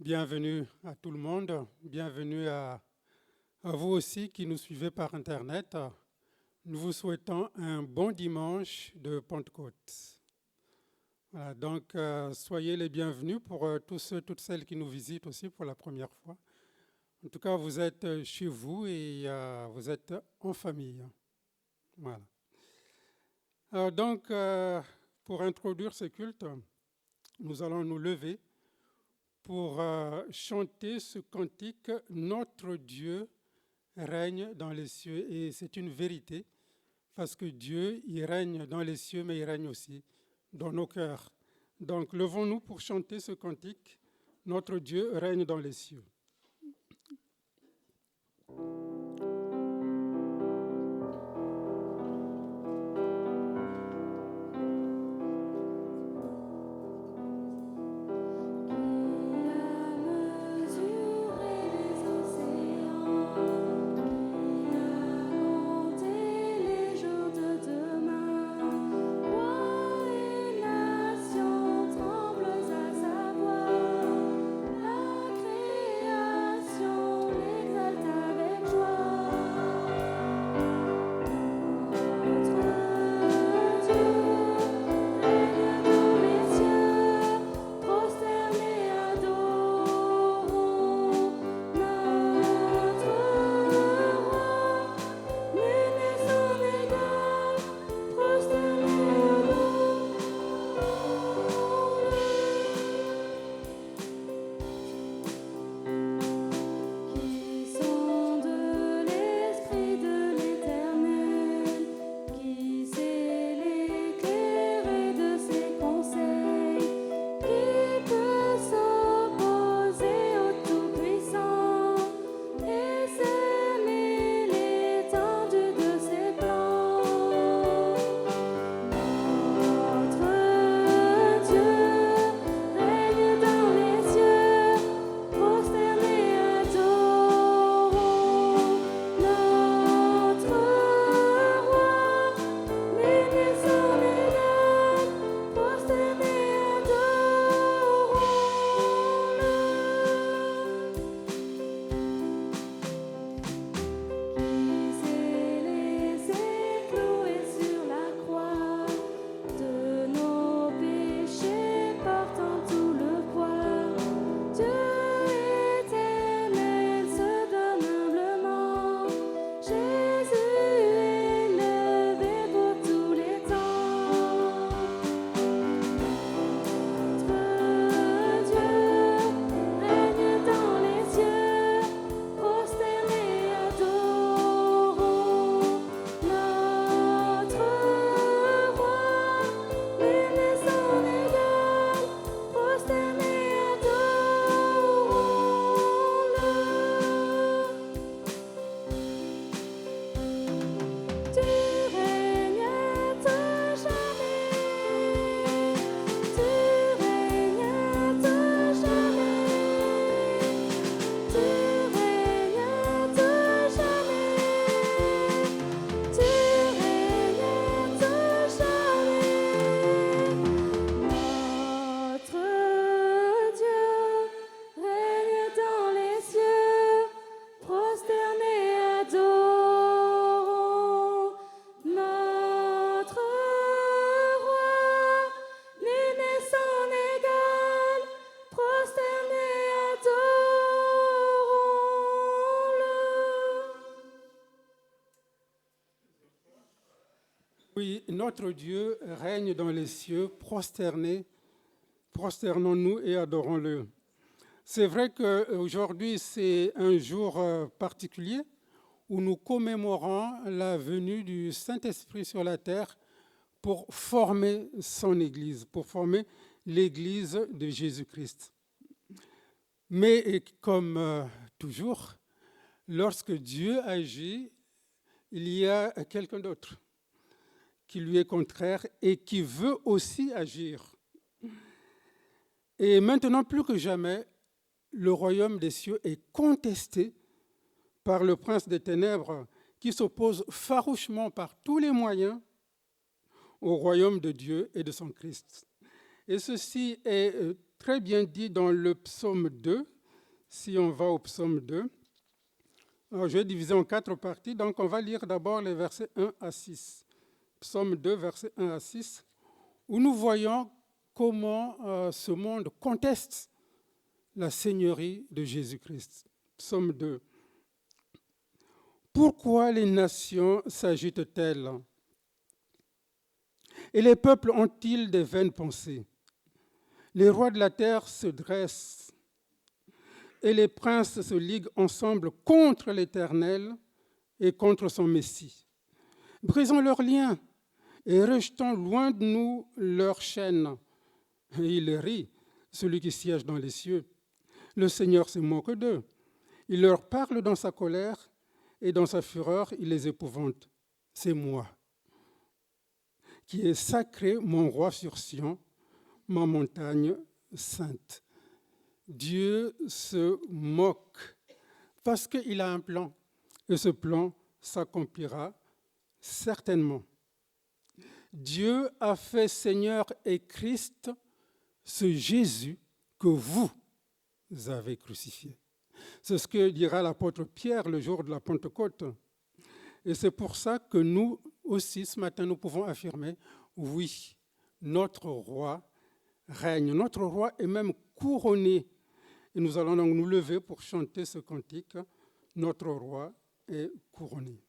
Bienvenue à tout le monde, bienvenue à vous aussi qui nous suivez par Internet. Nous vous souhaitons un bon dimanche de Pentecôte. Voilà, donc, soyez les bienvenus pour tous ceux, toutes celles qui nous visitent aussi pour la première fois. En tout cas, vous êtes chez vous et vous êtes en famille. Voilà. Alors donc, pour introduire ce culte, nous allons nous lever pour chanter ce cantique « Notre Dieu règne dans les cieux ». Et c'est une vérité, parce que Dieu, il règne dans les cieux, mais il règne aussi dans nos cœurs. Donc, levons-nous pour chanter ce cantique « Notre Dieu règne dans les cieux ». Oui, notre Dieu règne dans les cieux, prosternons-nous et adorons-le. C'est vrai qu'aujourd'hui, c'est un jour particulier où nous commémorons la venue du Saint-Esprit sur la terre pour former son Église, pour former l'Église de Jésus-Christ. Mais comme toujours, lorsque Dieu agit, il y a quelqu'un d'autre qui lui est contraire et qui veut aussi agir. Et maintenant, plus que jamais, le royaume des cieux est contesté par le prince des ténèbres qui s'oppose farouchement par tous les moyens au royaume de Dieu et de son Christ. Et ceci est très bien dit dans le psaume 2. Si on va au psaume 2, alors je vais diviser en 4 parties, donc on va lire d'abord les versets 1 à 6. Psaume 2, versets 1 à 6, où nous voyons comment ce monde conteste la seigneurie de Jésus-Christ. Psaume 2. Pourquoi les nations s'agitent-elles? Et les peuples ont-ils des vaines pensées? Les rois de la terre se dressent et les princes se liguent ensemble contre l'Éternel et contre son Messie. Brisons leurs liens et rejetons loin de nous leurs chaînes. Et il rit, celui qui siège dans les cieux. Le Seigneur se moque d'eux. Il leur parle dans sa colère et dans sa fureur, il les épouvante. C'est moi, qui est sacré, mon roi sur Sion, ma montagne sainte. Dieu se moque parce qu'il a un plan et ce plan s'accomplira certainement. Dieu a fait Seigneur et Christ ce Jésus que vous avez crucifié. C'est ce que dira l'apôtre Pierre le jour de la Pentecôte. Et c'est pour ça que nous aussi, ce matin, nous pouvons affirmer, oui, notre roi règne. Notre roi est même couronné. Et nous allons donc nous lever pour chanter ce cantique. Notre roi est couronné.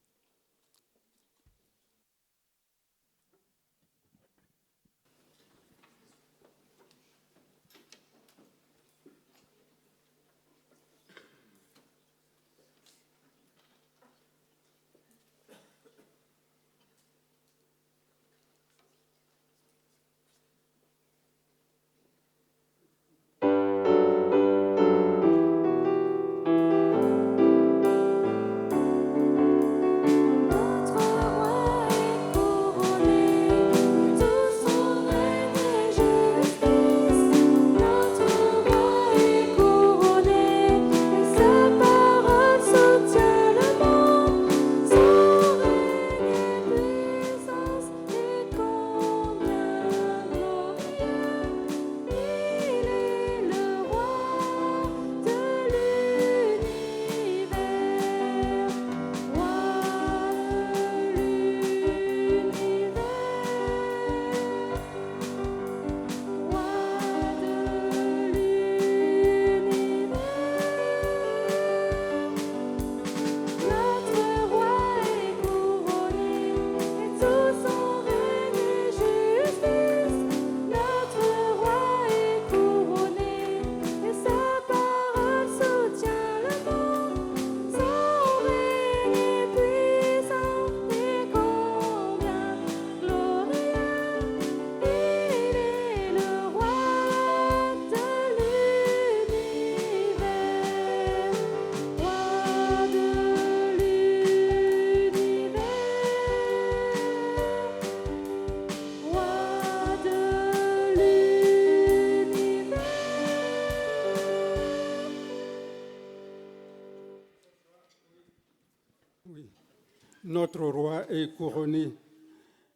Notre roi est couronné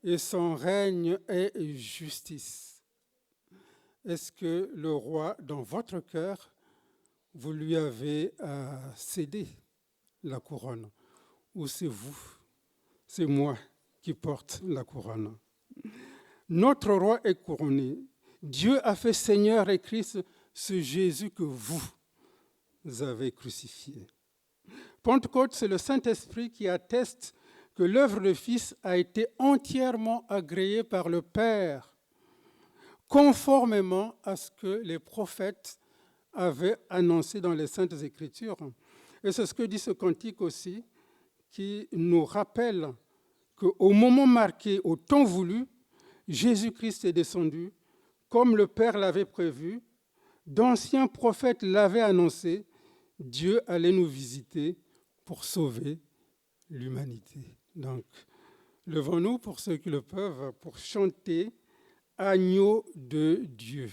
et son règne est justice. Est-ce que le roi, dans votre cœur, vous lui avez cédé la couronne? Ou c'est vous, c'est moi qui porte la couronne? Notre roi est couronné. Dieu a fait Seigneur et Christ ce Jésus que vous avez crucifié. Pentecôte, c'est le Saint-Esprit qui atteste que l'œuvre du Fils a été entièrement agréée par le Père, conformément à ce que les prophètes avaient annoncé dans les Saintes Écritures. Et c'est ce que dit ce cantique aussi, qui nous rappelle qu'au moment marqué, au temps voulu, Jésus-Christ est descendu, comme le Père l'avait prévu, d'anciens prophètes l'avaient annoncé, Dieu allait nous visiter pour sauver l'humanité. Donc, levons-nous pour ceux qui le peuvent, pour chanter « Agneau de Dieu ».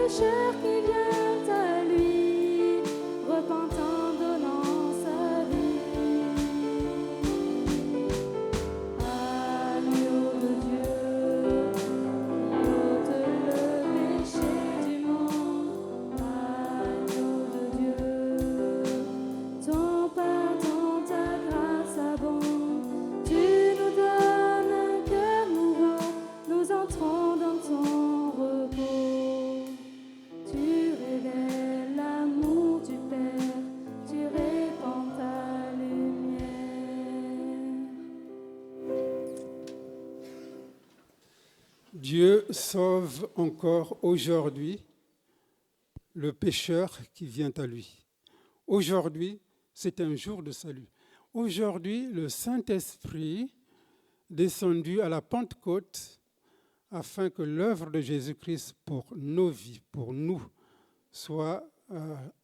pécheur qui vient à lui, repentant, donnant sa vie. Agneau de Dieu, qui ôte le péché du monde. Agneau de Dieu, ton pardon, ta grâce abonde. Tu nous donnes un cœur mourant, nous entrons dans ton repos. Tu révèles l'amour du Père, tu répands ta lumière. Dieu sauve encore aujourd'hui le pécheur qui vient à lui. Aujourd'hui, c'est un jour de salut. Aujourd'hui, le Saint-Esprit descendu à la Pentecôte afin que l'œuvre de Jésus-Christ pour nos vies, pour nous, soit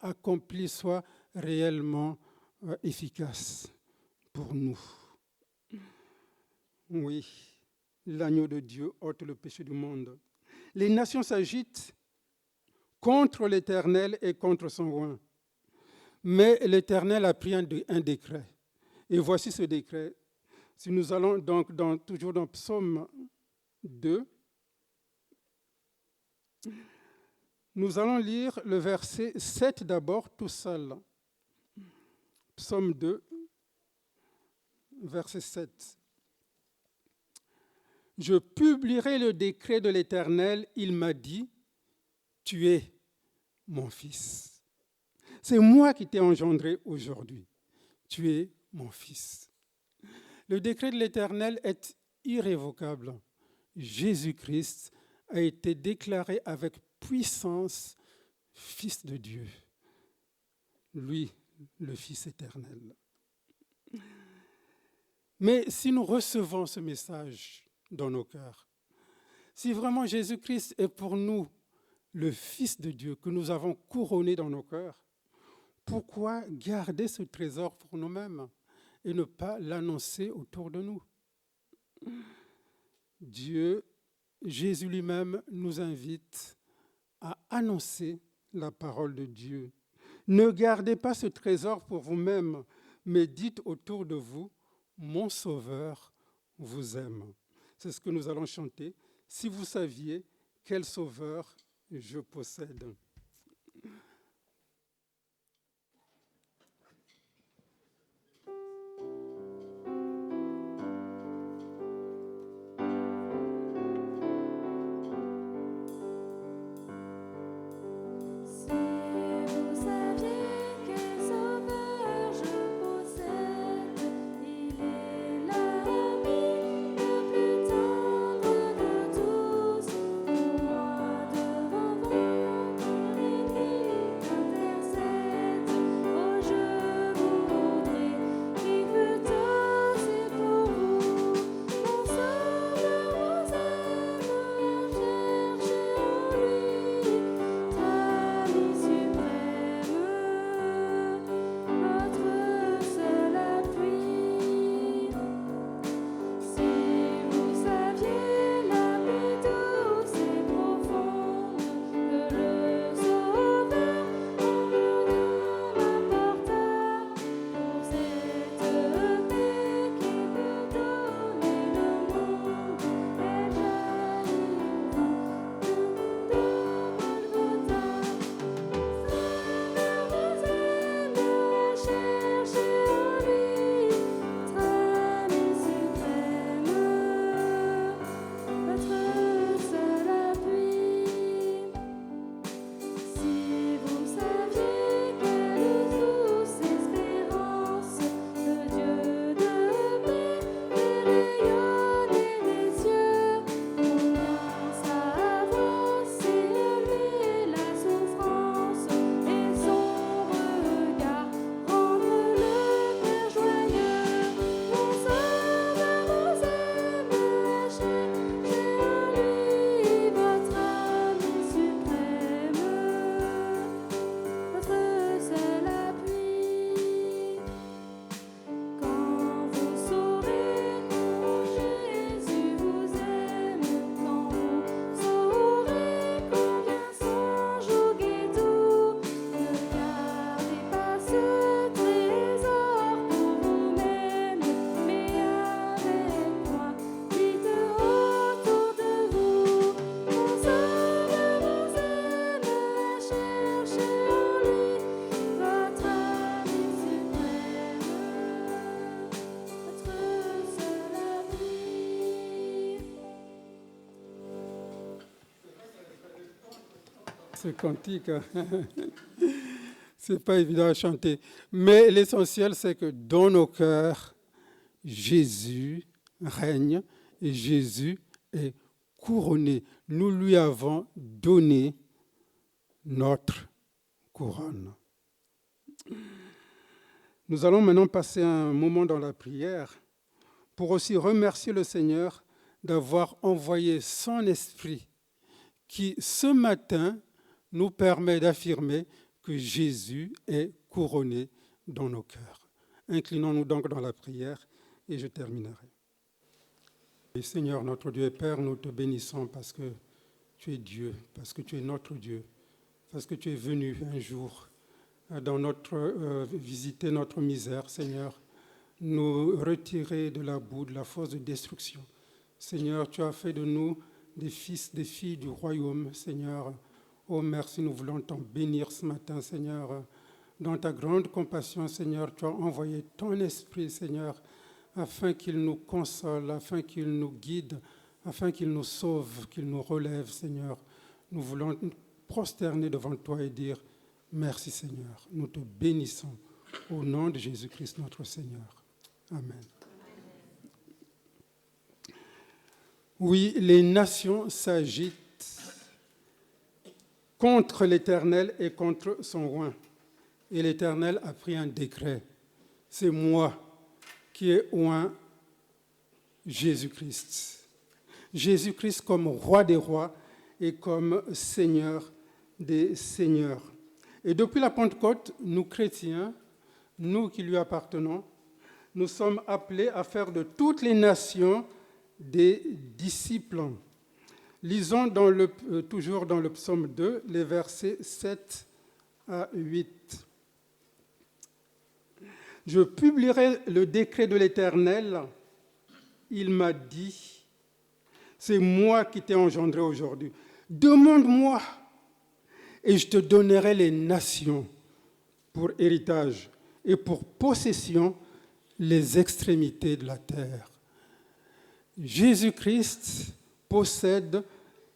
accomplie, soit réellement efficace pour nous. Oui, l'agneau de Dieu ôte le péché du monde. Les nations s'agitent contre l'Éternel et contre son roi. Mais l'Éternel a pris un décret. Et voici ce décret. Si nous allons donc toujours dans Psaume 2, nous allons lire le verset 7 d'abord, tout seul. Psaume 2, verset 7. Je publierai le décret de l'Éternel, il m'a dit, tu es mon fils. C'est moi qui t'ai engendré aujourd'hui. Tu es mon fils. Le décret de l'Éternel est irrévocable. Jésus-Christ a été déclaré avec puissance fils de Dieu. Lui, le Fils éternel. Mais si nous recevons ce message dans nos cœurs, si vraiment Jésus-Christ est pour nous le Fils de Dieu que nous avons couronné dans nos cœurs, pourquoi garder ce trésor pour nous-mêmes et ne pas l'annoncer autour de nous? Dieu, Jésus lui-même nous invite à annoncer la parole de Dieu. Ne gardez pas ce trésor pour vous-même, mais dites autour de vous, mon Sauveur vous aime. C'est ce que nous allons chanter. Si vous saviez quel Sauveur je possède. Pour moi devant vous. ce cantique, c'est pas évident à chanter. Mais l'essentiel, c'est que dans nos cœurs, Jésus règne et Jésus est couronné. Nous lui avons donné notre couronne. Nous allons maintenant passer un moment dans la prière pour aussi remercier le Seigneur d'avoir envoyé son esprit qui, ce matin, nous permet d'affirmer que Jésus est couronné dans nos cœurs. Inclinons-nous donc dans la prière et je terminerai. Et Seigneur, notre Dieu et Père, nous te bénissons parce que tu es Dieu, parce que tu es notre Dieu, parce que tu es venu un jour visiter notre misère, Seigneur, nous retirer de la boue, de la force de destruction. Seigneur, tu as fait de nous des fils, des filles du royaume, Seigneur. Oh, merci, nous voulons t'en bénir ce matin, Seigneur. Dans ta grande compassion, Seigneur, tu as envoyé ton esprit, Seigneur, afin qu'il nous console, afin qu'il nous guide, afin qu'il nous sauve, qu'il nous relève, Seigneur. Nous voulons nous prosterner devant toi et dire merci, Seigneur. Nous te bénissons au nom de Jésus-Christ, notre Seigneur. Amen. Oui, les nations s'agitent contre l'Éternel et contre son roi. Et l'Éternel a pris un décret. C'est moi qui ai oint Jésus-Christ. Jésus-Christ comme roi des rois et comme Seigneur des seigneurs. Et depuis la Pentecôte, nous chrétiens, nous qui lui appartenons, nous sommes appelés à faire de toutes les nations des disciples. Lisons toujours dans le psaume 2, les versets 7 à 8. Je publierai le décret de l'Éternel. Il m'a dit, c'est moi qui t'ai engendré aujourd'hui. Demande-moi et je te donnerai les nations pour héritage et pour possession les extrémités de la terre. Jésus-Christ possède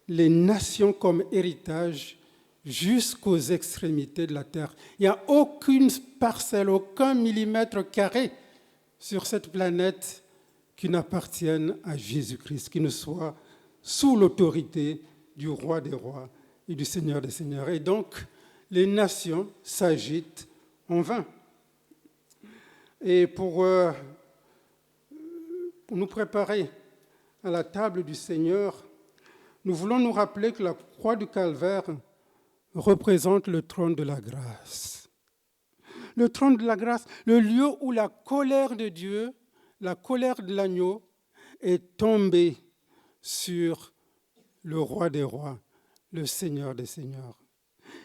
les nations comme héritage jusqu'aux extrémités de la terre. Il n'y a aucune parcelle, aucun millimètre carré sur cette planète qui n'appartienne à Jésus-Christ, qui ne soit sous l'autorité du roi des rois et du Seigneur des seigneurs. Et donc, les nations s'agitent en vain. Et pour nous préparer à la table du Seigneur, nous voulons nous rappeler que la croix du Calvaire représente le trône de la grâce. Le trône de la grâce, le lieu où la colère de Dieu, la colère de l'agneau est tombée sur le roi des rois, le Seigneur des seigneurs.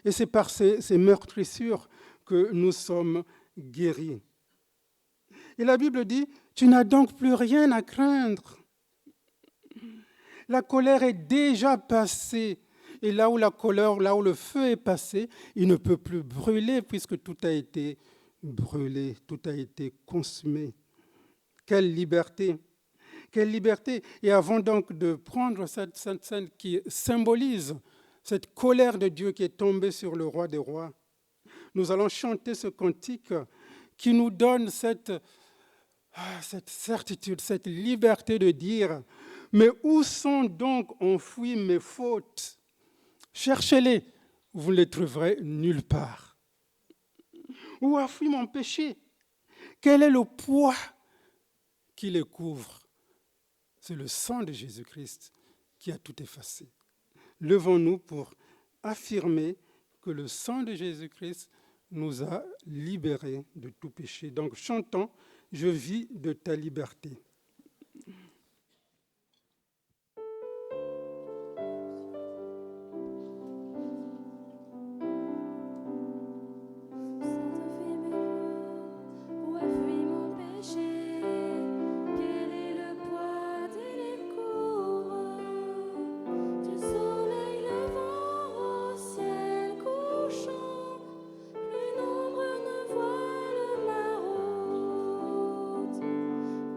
Et c'est par ces meurtrissures que nous sommes guéris. Et la Bible dit, tu n'as donc plus rien à craindre. La colère est déjà passée. Et là où la colère, là où le feu est passé, il ne peut plus brûler puisque tout a été brûlé, tout a été consumé. Quelle liberté! Quelle liberté! Et avant donc de prendre cette scène qui symbolise cette colère de Dieu qui est tombée sur le roi des rois, nous allons chanter ce cantique qui nous donne cette certitude, cette liberté de dire « Mais où sont donc enfouies mes fautes ? Cherchez-les, vous ne les trouverez nulle part. Où a fui mon péché ? Quel est le poids qui les couvre ? C'est le sang de Jésus-Christ qui a tout effacé. Levons-nous pour affirmer que le sang de Jésus-Christ nous a libérés de tout péché. Donc chantons « Je vis de ta liberté ».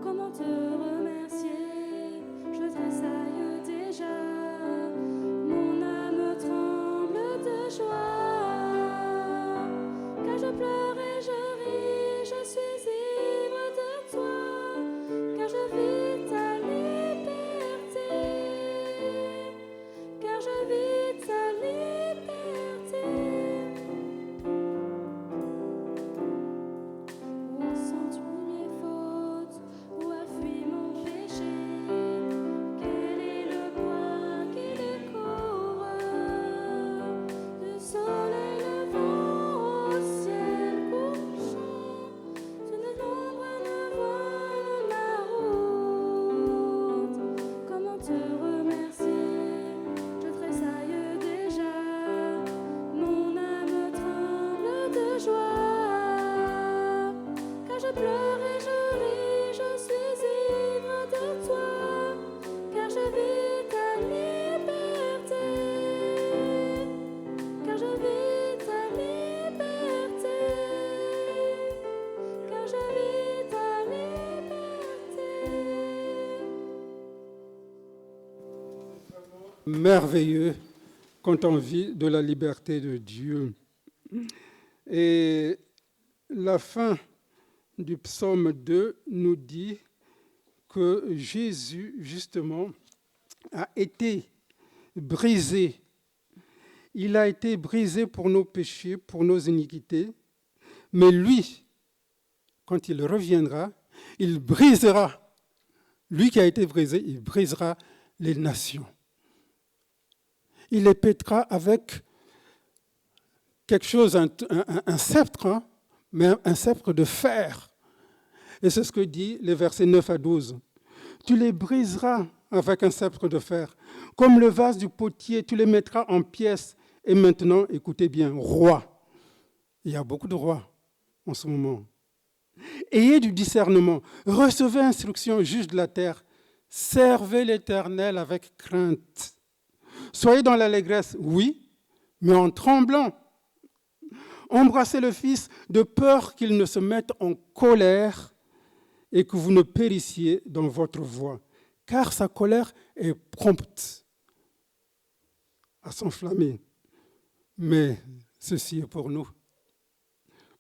Comment te de joie. Car je pleure et je ris, je suis ivre de toi. Car je vis ta liberté. Car je vis ta liberté. Où accentuent mes fautes, où a fui mon péché? Quel est le poids qui le couvre? Du soleil levant au ciel couchant, tu ne l'ombre ne voile ma route. Comment te remercier? Je tressaille déjà, mon âme tremble de joie. Car je pleure et je ris, je suis ivre de toi. Car je vis ta liberté. Car je vis ta liberté. Car je vis ta liberté. Merveilleux quand on vit de la liberté de Dieu. Et la fin du psaume 2 nous dit que Jésus, justement, a été brisé. Il a été brisé pour nos péchés, pour nos iniquités. Mais lui, quand il reviendra, il brisera. Lui qui a été brisé, il brisera les nations. Il les pètera avec quelque chose, un sceptre, hein, mais un sceptre de fer. Et c'est ce que dit les versets 9 à 12. Tu les briseras avec un sceptre de fer. Comme le vase du potier, tu les mettras en pièces. Et maintenant, écoutez bien, roi. Il y a beaucoup de rois en ce moment. Ayez du discernement. Recevez instruction, juge de la terre. Servez l'Éternel avec crainte. Soyez dans l'allégresse, oui, mais en tremblant. Embrassez le Fils de peur qu'il ne se mette en colère et que vous ne périssiez dans votre voie, car sa colère est prompte à s'enflammer. Mais ceci est pour nous.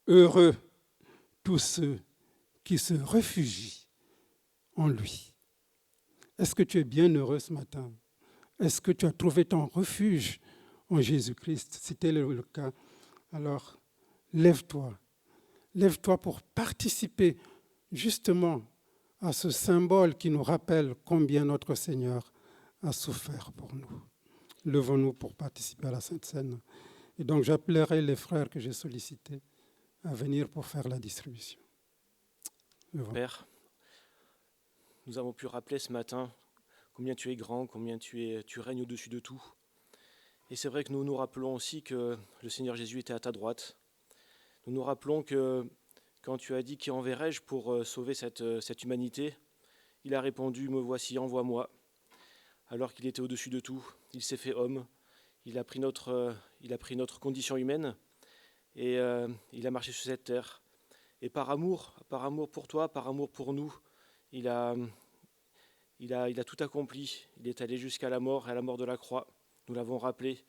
Heureux tous ceux qui se réfugient en lui. Est-ce que tu es bien heureux ce matin? Est-ce que tu as trouvé ton refuge en Jésus-Christ? Si tel est le cas, alors lève-toi. Lève-toi pour participer justement à ce symbole qui nous rappelle combien notre Seigneur a souffert pour nous. Levons-nous pour participer à la Sainte Seine. Et donc j'appellerai les frères que j'ai sollicités à venir pour faire la distribution. Père, nous avons pu rappeler ce matin combien tu es grand, combien tu règnes au-dessus de tout. Et c'est vrai que nous nous rappelons aussi que le Seigneur Jésus était à ta droite. Nous nous rappelons que quand tu as dit « Qui enverrai-je pour sauver cette humanité ?» Il a répondu « Me voici, envoie-moi ». Alors qu'il était au-dessus de tout, il s'est fait homme, il a pris notre condition humaine et il a marché sur cette terre. Et par amour pour toi, par amour pour nous, il a tout accompli. Il est allé jusqu'à la mort et à la mort de la croix. Nous l'avons rappelé,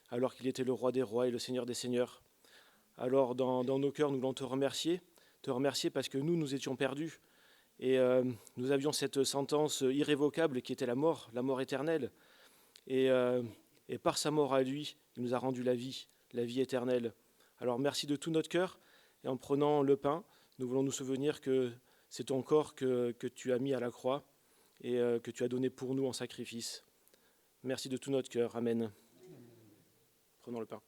alors qu'il était le roi des rois et le seigneur des seigneurs. Alors dans nos cœurs, nous voulons te remercier parce que nous étions perdus. Et nous avions cette sentence irrévocable qui était la mort éternelle. Et par sa mort à lui, il nous a rendu la vie éternelle. Alors merci de tout notre cœur. Et en prenant le pain, nous voulons nous souvenir que c'est ton corps que tu as mis à la croix et que tu as donné pour nous en sacrifice. Merci de tout notre cœur. Amen. Prenons le pain.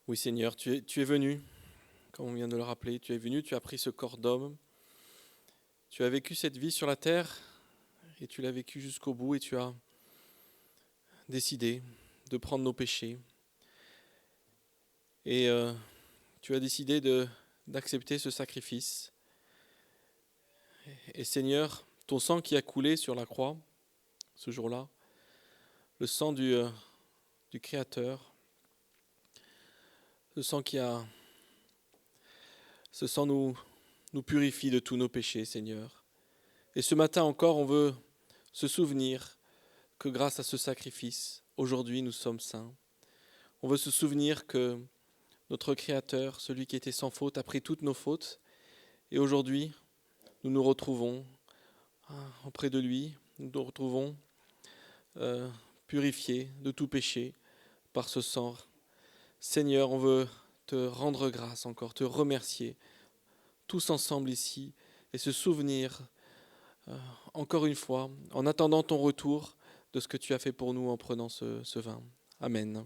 Oui Seigneur, tu es venu, comme on vient de le rappeler, tu es venu, tu as pris ce corps d'homme, tu as vécu cette vie sur la terre et tu l'as vécu jusqu'au bout et tu as décidé de prendre nos péchés et tu as décidé d'accepter ce sacrifice. Et Seigneur, ton sang qui a coulé sur la croix ce jour-là, le sang du Créateur, Ce sang nous purifie de tous nos péchés, Seigneur. Et ce matin encore, on veut se souvenir que grâce à ce sacrifice, aujourd'hui nous sommes saints. On veut se souvenir que notre Créateur, celui qui était sans faute, a pris toutes nos fautes. Et aujourd'hui, nous nous retrouvons auprès de lui, nous nous retrouvons purifiés de tout péché par ce sang. Seigneur, on veut te rendre grâce encore, te remercier, tous ensemble ici, et se souvenir, encore une fois, en attendant ton retour, de ce que tu as fait pour nous en prenant ce vin. Amen.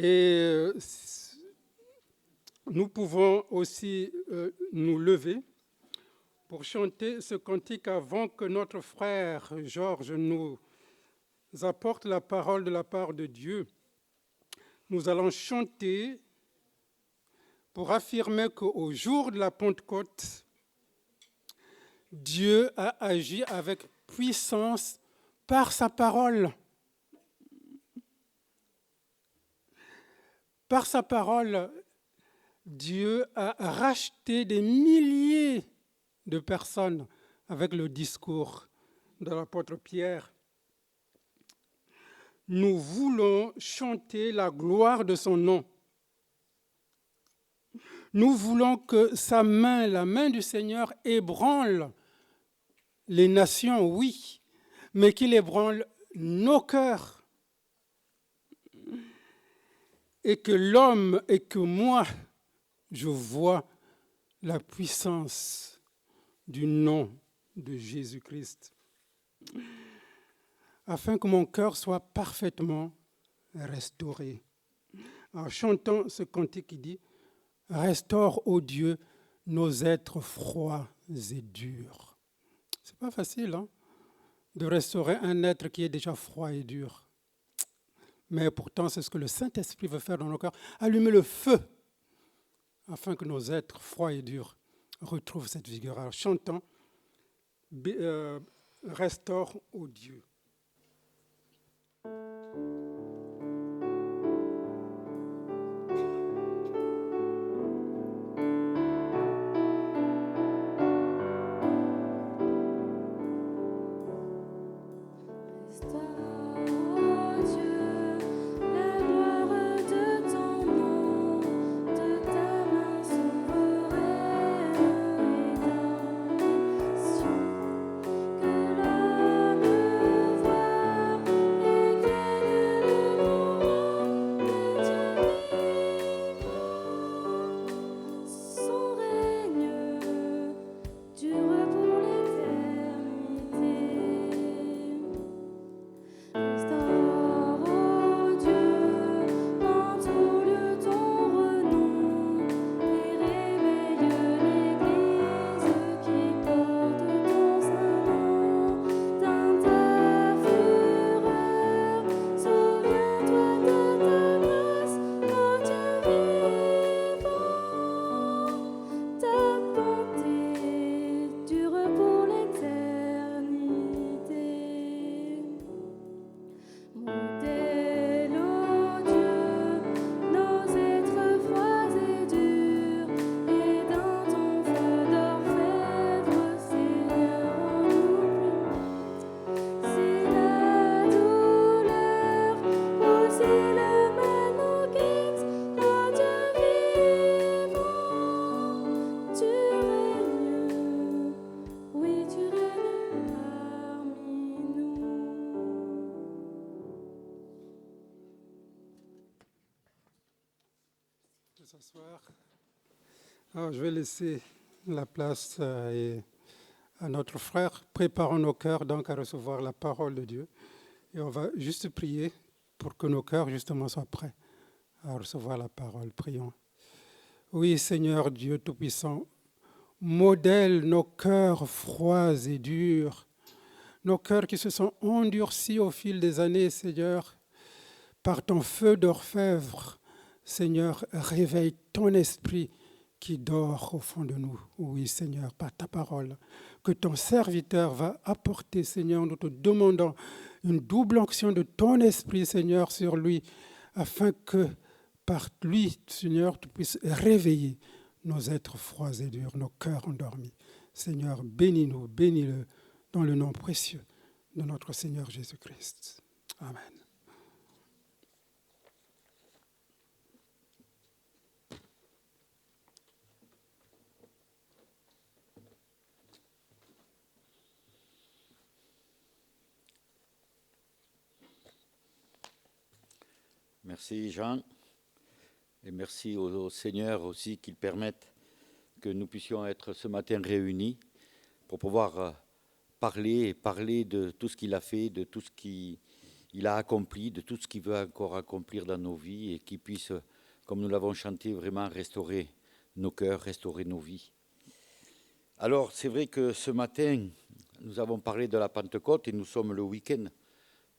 Et nous pouvons aussi nous lever pour chanter ce cantique avant que notre frère Georges nous apporte la parole de la part de Dieu. Nous allons chanter pour affirmer qu'au jour de la Pentecôte, Dieu a agi avec puissance par sa parole. Par sa parole, Dieu a racheté des milliers de personnes avec le discours de l'apôtre Pierre. Nous voulons chanter la gloire de son nom. Nous voulons que sa main, la main du Seigneur, ébranle les nations, oui, mais qu'il ébranle nos cœurs. Et que l'homme et que moi, je vois la puissance du nom de Jésus-Christ, afin que mon cœur soit parfaitement restauré. En chantant ce cantique qui dit « Restaure, ô Dieu, nos êtres froids et durs ». C'est pas facile, hein, de restaurer un être qui est déjà froid et dur. Mais pourtant, c'est ce que le Saint-Esprit veut faire dans nos cœurs, allumer le feu, afin que nos êtres froids et durs retrouvent cette vigueur. Alors, chantons, restaure, ô Dieu. Alors, je vais laisser la place à notre frère. Préparons nos cœurs donc à recevoir la parole de Dieu. Et on va juste prier pour que nos cœurs justement soient prêts à recevoir la parole. Prions. Oui, Seigneur Dieu Tout-Puissant, modèle nos cœurs froids et durs, nos cœurs qui se sont endurcis au fil des années, Seigneur, par ton feu d'orfèvre. Seigneur, réveille ton esprit qui dort au fond de nous. Oui, Seigneur, par ta parole, que ton serviteur va apporter, Seigneur, nous te demandons une double onction de ton esprit, Seigneur, sur lui, afin que par lui, Seigneur, tu puisses réveiller nos êtres froids et durs, nos cœurs endormis. Seigneur, bénis-nous, bénis-le, dans le nom précieux de notre Seigneur Jésus-Christ. Amen. Merci Jean, et merci au Seigneur aussi qu'il permette que nous puissions être ce matin réunis pour pouvoir parler de tout ce qu'il a fait, de tout ce qu'il a accompli, de tout ce qu'il veut encore accomplir dans nos vies et qu'il puisse, comme nous l'avons chanté, vraiment restaurer nos cœurs, restaurer nos vies. Alors c'est vrai que ce matin, nous avons parlé de la Pentecôte et nous sommes le week-end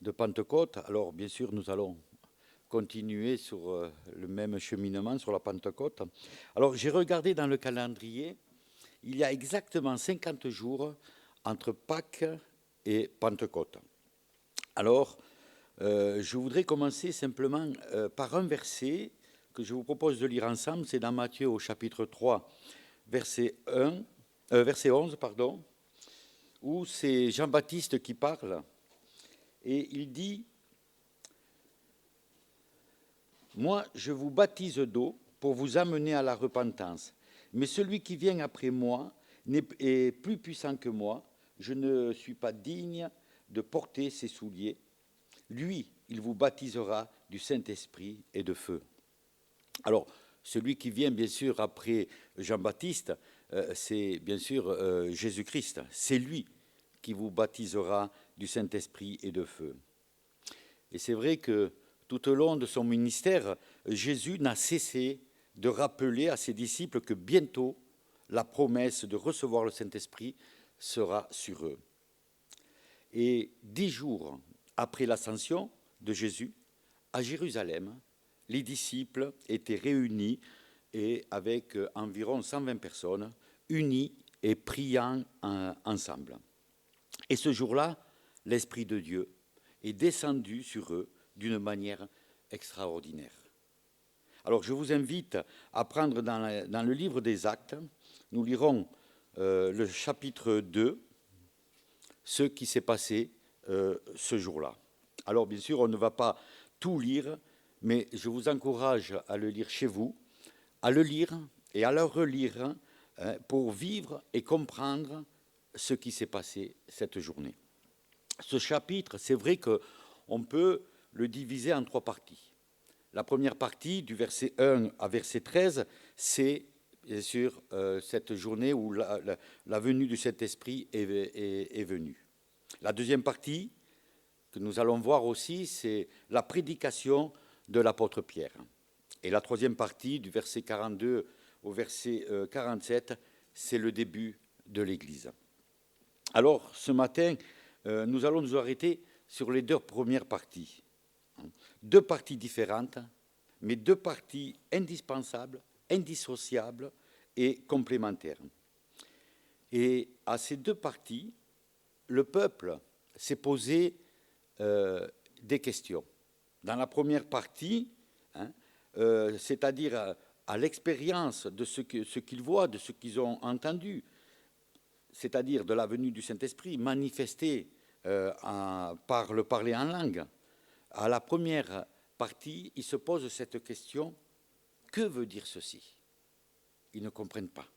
de Pentecôte. Alors bien sûr, nous allons continuer sur le même cheminement, sur la Pentecôte. Alors, j'ai regardé dans le calendrier, il y a exactement 50 jours entre Pâques et Pentecôte. Alors, je voudrais commencer simplement par un verset que je vous propose de lire ensemble. C'est dans Matthieu au chapitre 3, verset 11, où c'est Jean-Baptiste qui parle, et il dit: moi, je vous baptise d'eau pour vous amener à la repentance. Mais celui qui vient après moi est plus puissant que moi. Je ne suis pas digne de porter ses souliers. Lui, il vous baptisera du Saint-Esprit et de feu. Alors, celui qui vient, bien sûr, après Jean-Baptiste, c'est bien sûr Jésus-Christ. C'est lui qui vous baptisera du Saint-Esprit et de feu. Et c'est vrai que tout au long de son ministère, Jésus n'a cessé de rappeler à ses disciples que bientôt, la promesse de recevoir le Saint-Esprit sera sur eux. Et 10 jours après l'ascension de Jésus, à Jérusalem, les disciples étaient réunis et avec environ 120 personnes, unis et priant ensemble. Et ce jour-là, l'Esprit de Dieu est descendu sur eux d'une manière extraordinaire. Alors je vous invite à prendre dans le livre des Actes, nous lirons le chapitre 2, ce qui s'est passé ce jour-là. Alors bien sûr, on ne va pas tout lire, mais je vous encourage à le lire chez vous, à le lire et à le relire pour vivre et comprendre ce qui s'est passé cette journée. Ce chapitre, c'est vrai qu'on peut le diviser en 3 parties. La première partie, du verset 1 à verset 13, c'est bien sûr cette journée où la venue du Saint-Esprit est venue. La deuxième partie, que nous allons voir aussi, c'est la prédication de l'apôtre Pierre. Et la troisième partie, du verset 42 au verset 47, c'est le début de l'Église. Alors, ce matin, nous allons nous arrêter sur les 2 premières parties. 2 parties différentes, mais 2 parties indispensables, indissociables et complémentaires. Et à ces 2 parties, le peuple s'est posé des questions. Dans la première partie, c'est-à-dire à l'expérience de ce qu'ils voient, de ce qu'ils ont entendu, c'est-à-dire de la venue du Saint-Esprit manifestée par le parler en langue, à la première partie, ils se posent cette question: que veut dire ceci? Ils ne comprennent pas.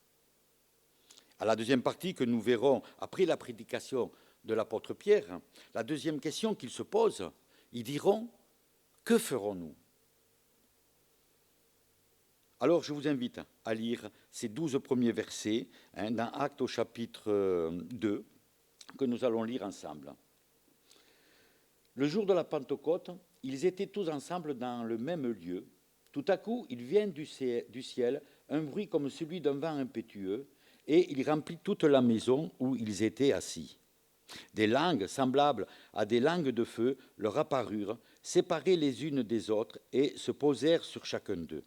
À la deuxième partie, que nous verrons après la prédication de l'apôtre Pierre, la deuxième question qu'ils se posent, ils diront: que ferons-nous? Alors je vous invite à lire ces 12 premiers versets dans Actes au chapitre 2, que nous allons lire ensemble. Le jour de la Pentecôte, ils étaient tous ensemble dans le même lieu. Tout à coup, il vient du ciel un bruit comme celui d'un vent impétueux, et il remplit toute la maison où ils étaient assis. Des langues semblables à des langues de feu leur apparurent, séparées les unes des autres, et se posèrent sur chacun d'eux.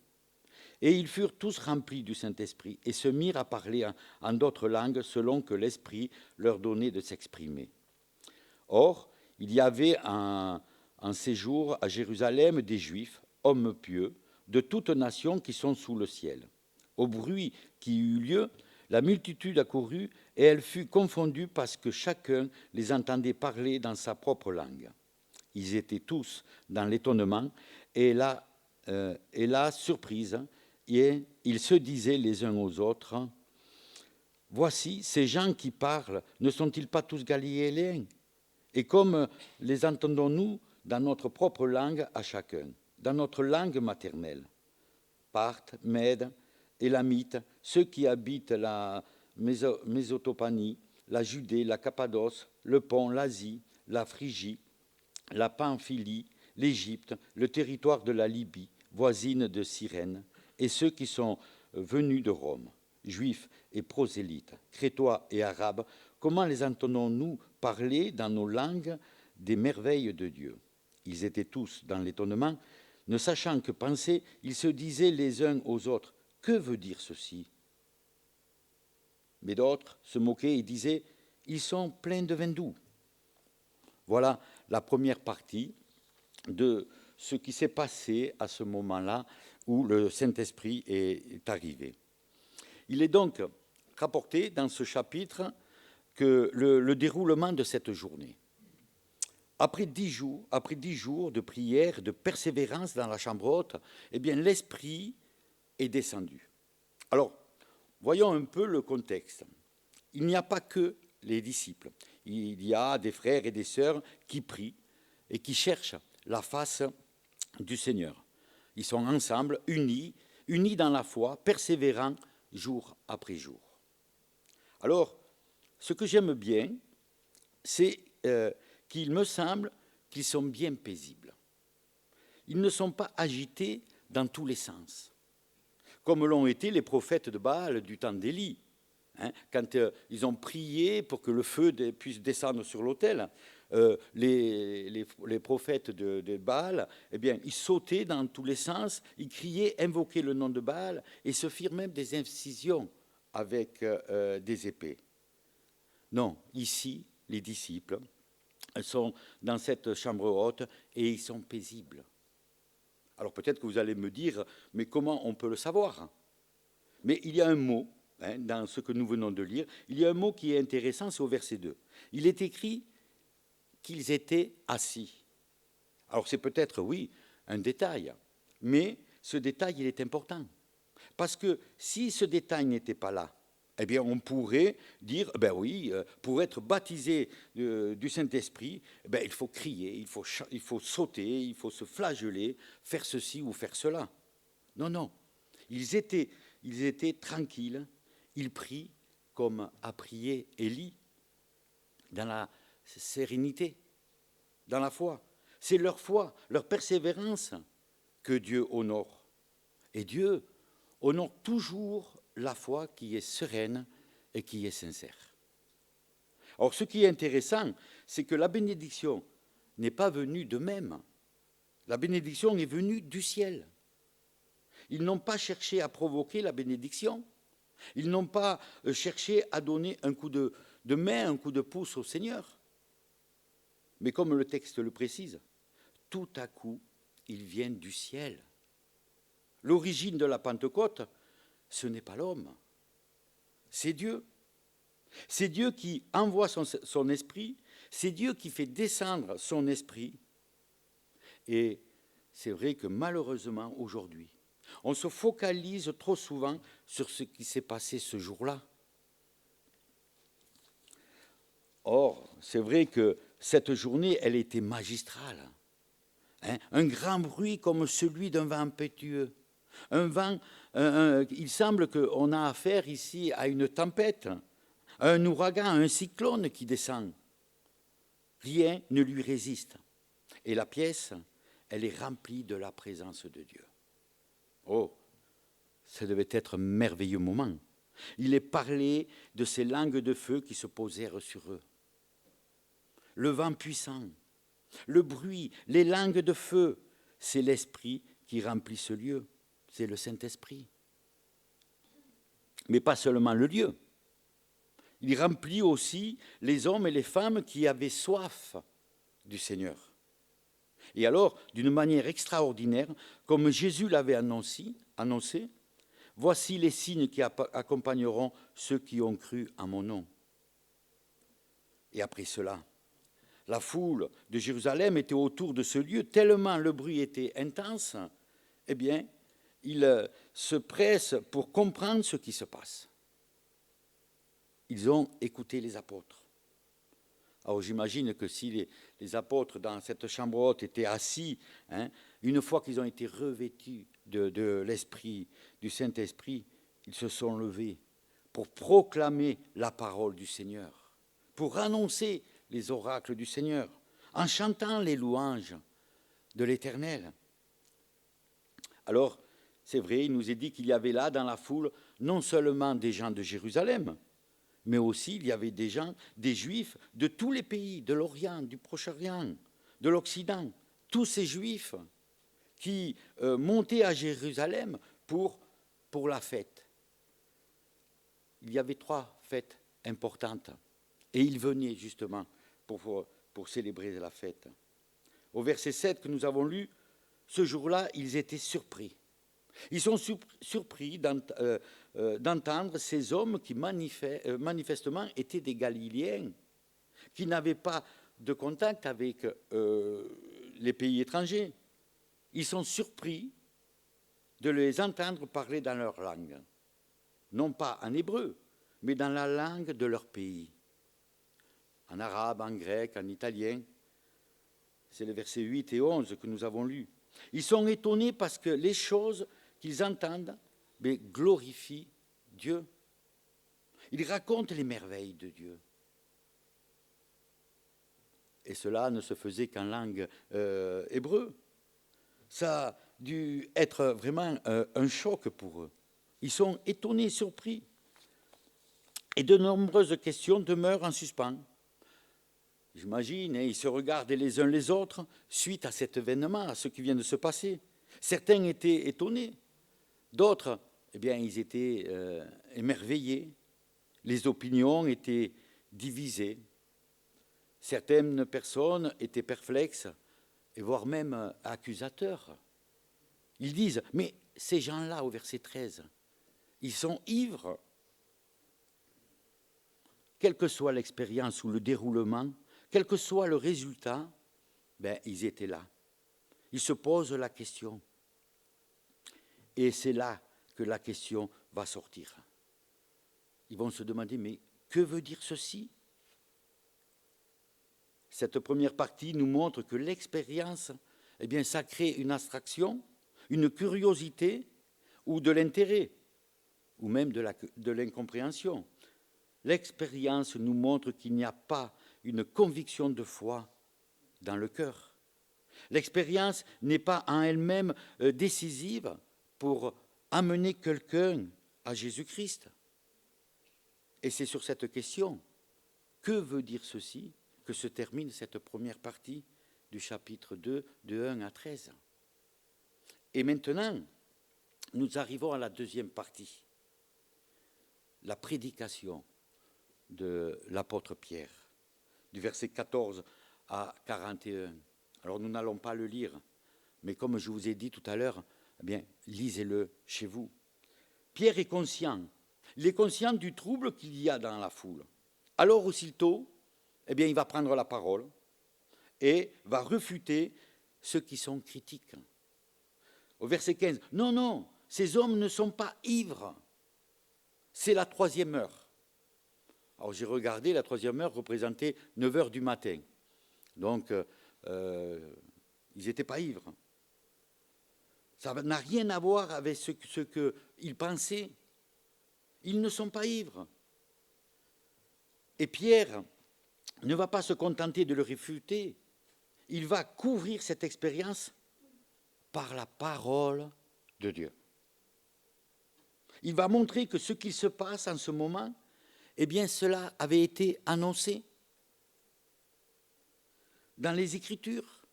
Et ils furent tous remplis du Saint-Esprit et se mirent à parler en d'autres langues selon que l'Esprit leur donnait de s'exprimer. Or, il y avait en séjour à Jérusalem des Juifs, hommes pieux, de toutes nations qui sont sous le ciel. Au bruit qui eut lieu, la multitude accourut et elle fut confondue parce que chacun les entendait parler dans sa propre langue. Ils étaient tous dans l'étonnement et la surprise, et ils se disaient les uns aux autres, « Voici, ces gens qui parlent, ne sont-ils pas tous galiléens? Et comme les entendons-nous dans notre propre langue à chacun, dans notre langue maternelle? Parthes, Mèdes, Élamites, ceux qui habitent la Mésopotamie, la Judée, la Cappadoce, le Pont, l'Asie, la Phrygie, la Pamphylie, l'Égypte, le territoire de la Libye, voisine de Cyrène, et ceux qui sont venus de Rome, juifs et prosélytes, crétois et arabes, comment les entendons-nous parler dans nos langues des merveilles de Dieu? Ils étaient tous dans l'étonnement, ne sachant que penser, ils se disaient les uns aux autres, « Que veut dire ceci ?» Mais d'autres se moquaient et disaient, « Ils sont pleins de vin doux. » Voilà la première partie de ce qui s'est passé à ce moment-là où le Saint-Esprit est arrivé. Il est donc rapporté dans ce chapitre que le déroulement de cette journée. Après 10 jours de prière, de persévérance dans la chambre haute, eh bien, l'Esprit est descendu. Alors, voyons un peu le contexte. Il n'y a pas que les disciples. Il y a des frères et des sœurs qui prient et qui cherchent la face du Seigneur. Ils sont ensemble, unis dans la foi, persévérants jour après jour. Alors, ce que j'aime bien, c'est qu'il me semble qu'ils sont bien paisibles. Ils ne sont pas agités dans tous les sens, comme l'ont été les prophètes de Baal du temps d'Élie. Quand ils ont prié pour que le feu puisse descendre sur l'autel, les prophètes de Baal, eh bien, ils sautaient dans tous les sens, ils criaient, invoquaient le nom de Baal et se firent même des incisions avec des épées. Non, ici, les disciples sont dans cette chambre haute et ils sont paisibles. Alors peut-être que vous allez me dire, mais comment on peut le savoir? Mais il y a un mot, dans ce que nous venons de lire, il y a un mot qui est intéressant, c'est au verset 2. Il est écrit qu'ils étaient assis. Alors c'est peut-être, oui, un détail, mais ce détail, il est important. Parce que si ce détail n'était pas là, eh bien, on pourrait dire, ben oui, pour être baptisé du Saint-Esprit, ben, il faut crier, il faut sauter, il faut se flageller, faire ceci ou faire cela. Non, non. Ils étaient tranquilles, ils prient comme a prié Élie, dans la sérénité, dans la foi. C'est leur foi, leur persévérance que Dieu honore. Et Dieu honore toujours la foi qui est sereine et qui est sincère. Alors, ce qui est intéressant, c'est que la bénédiction n'est pas venue d'eux-mêmes. La bénédiction est venue du ciel. Ils n'ont pas cherché à provoquer la bénédiction. Ils n'ont pas cherché à donner un coup de main, un coup de pouce au Seigneur. Mais comme le texte le précise, tout à coup, ils viennent du ciel. L'origine de la Pentecôte, ce n'est pas l'homme, c'est Dieu. C'est Dieu qui envoie son esprit, c'est Dieu qui fait descendre son esprit. Et c'est vrai que malheureusement, aujourd'hui, on se focalise trop souvent sur ce qui s'est passé ce jour-là. Or, c'est vrai que cette journée, elle était magistrale. Un grand bruit comme celui d'un vent impétueux. Un vent, il semble qu'on a affaire ici à une tempête, à un ouragan, à un cyclone qui descend. Rien ne lui résiste. Et la pièce, elle est remplie de la présence de Dieu. Oh, ça devait être un merveilleux moment. Il est parlé de ces langues de feu qui se posèrent sur eux. Le vent puissant, le bruit, les langues de feu, c'est l'Esprit qui remplit ce lieu. C'est le Saint-Esprit. Mais pas seulement le lieu. Il remplit aussi les hommes et les femmes qui avaient soif du Seigneur. Et alors, d'une manière extraordinaire, comme Jésus l'avait annoncé, voici les signes qui accompagneront ceux qui ont cru en mon nom. Et après cela, la foule de Jérusalem était autour de ce lieu, tellement le bruit était intense, eh bien, ils se pressent pour comprendre ce qui se passe. Ils ont écouté les apôtres. Alors j'imagine que si les apôtres dans cette chambre haute étaient assis, une fois qu'ils ont été revêtus de l'Esprit, du Saint-Esprit, ils se sont levés pour proclamer la parole du Seigneur, pour annoncer les oracles du Seigneur, en chantant les louanges de l'Éternel. Alors, c'est vrai, il nous est dit qu'il y avait là dans la foule non seulement des gens de Jérusalem, mais aussi il y avait des gens, des Juifs de tous les pays, de l'Orient, du Proche-Orient, de l'Occident, tous ces Juifs qui montaient à Jérusalem pour la fête. Il y avait 3 fêtes importantes et ils venaient justement pour célébrer la fête. Au verset 7 que nous avons lu, ce jour-là, ils étaient surpris. Ils sont surpris d'entendre ces hommes qui manifestement étaient des Galiléens, qui n'avaient pas de contact avec les pays étrangers. Ils sont surpris de les entendre parler dans leur langue, non pas en hébreu, mais dans la langue de leur pays, en arabe, en grec, en italien. C'est les versets 8 et 11 que nous avons lus. Ils sont étonnés parce que les choses qu'ils entendent glorifient Dieu. Ils racontent les merveilles de Dieu. Et cela ne se faisait qu'en langue hébreu. Ça a dû être vraiment un choc pour eux. Ils sont étonnés, surpris. Et de nombreuses questions demeurent en suspens. J'imagine, ils se regardent les uns les autres suite à cet événement, à ce qui vient de se passer. Certains étaient étonnés, d'autres, ils étaient émerveillés. Les opinions étaient divisées. Certaines personnes étaient perplexes, et voire même accusateurs. Ils disent, mais ces gens-là, au verset 13, ils sont ivres. Quelle que soit l'expérience ou le déroulement, quel que soit le résultat, ils étaient là. Ils se posent la question. Et c'est là que la question va sortir. Ils vont se demander, mais que veut dire ceci? Cette première partie nous montre que l'expérience, ça crée une abstraction, une curiosité ou de l'intérêt, ou même de l'incompréhension. L'expérience nous montre qu'il n'y a pas une conviction de foi dans le cœur. L'expérience n'est pas en elle-même décisive pour amener quelqu'un à Jésus-Christ. Et c'est sur cette question, que veut dire ceci, que se termine cette première partie du chapitre 2, de 1 à 13. Et maintenant, nous arrivons à la deuxième partie, la prédication de l'apôtre Pierre, du verset 14 à 41. Alors nous n'allons pas le lire, mais comme je vous ai dit tout à l'heure, lisez-le chez vous. Pierre est conscient. Il est conscient du trouble qu'il y a dans la foule. Alors aussitôt, il va prendre la parole et va refuter ceux qui sont critiques. Au verset 15, non, ces hommes ne sont pas ivres. C'est la 3e heure. Alors j'ai regardé, la 3e heure représentait 9 heures du matin. Donc, ils n'étaient pas ivres. Ça n'a rien à voir avec ce qu'ils pensaient. Ils ne sont pas ivres. Et Pierre ne va pas se contenter de le réfuter. Il va couvrir cette expérience par la parole de Dieu. Il va montrer que ce qu'il se passe en ce moment, eh bien, cela avait été annoncé dans les Écritures.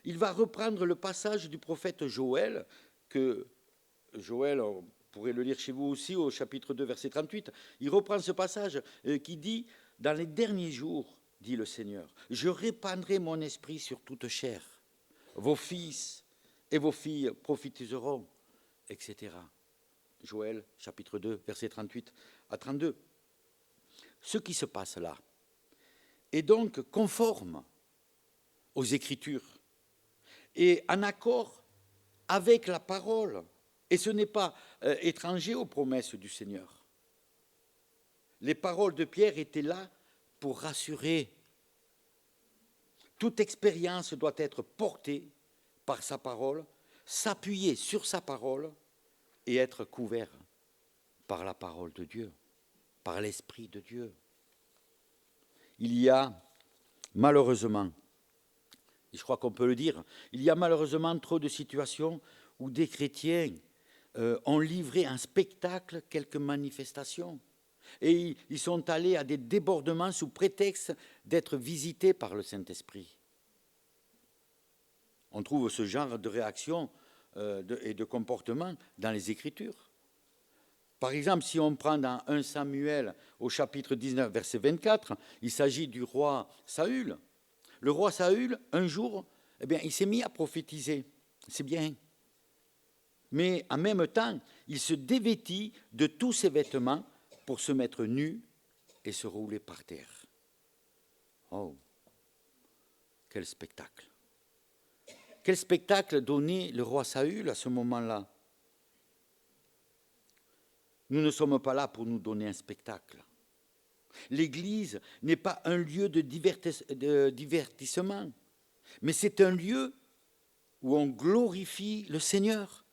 Il va reprendre le passage du prophète Joël, que Joël, on pourrait le lire chez vous aussi, au chapitre 2, verset 38. Il reprend ce passage qui dit « Dans les derniers jours, dit le Seigneur, je répandrai mon esprit sur toute chair. Vos fils et vos filles prophétiseront, etc. » Joël, chapitre 2, verset 38 à 32. Ce qui se passe là est donc conforme aux Écritures et en accord avec la parole. Et ce n'est pas étranger aux promesses du Seigneur. Les paroles de Pierre étaient là pour rassurer. Toute expérience doit être portée par sa parole, s'appuyer sur sa parole et être couvert par la parole de Dieu, par l'Esprit de Dieu. Il y a malheureusement, et je crois qu'on peut le dire, il y a malheureusement trop de situations où des chrétiens ont livré un spectacle, quelques manifestations, et ils sont allés à des débordements sous prétexte d'être visités par le Saint-Esprit. On trouve ce genre de réaction et de comportement dans les Écritures. Par exemple, si on prend dans 1 Samuel au chapitre 19, verset 24, il s'agit du roi Saül. Le roi Saül, un jour, eh bien, il s'est mis à prophétiser. C'est bien. Mais en même temps, il se dévêtit de tous ses vêtements pour se mettre nu et se rouler par terre. Oh, quel spectacle! Quel spectacle donnait le roi Saül à ce moment-là? Nous ne sommes pas là pour nous donner un spectacle. L'Église n'est pas un lieu de divertissement, mais c'est un lieu où on glorifie le Seigneur,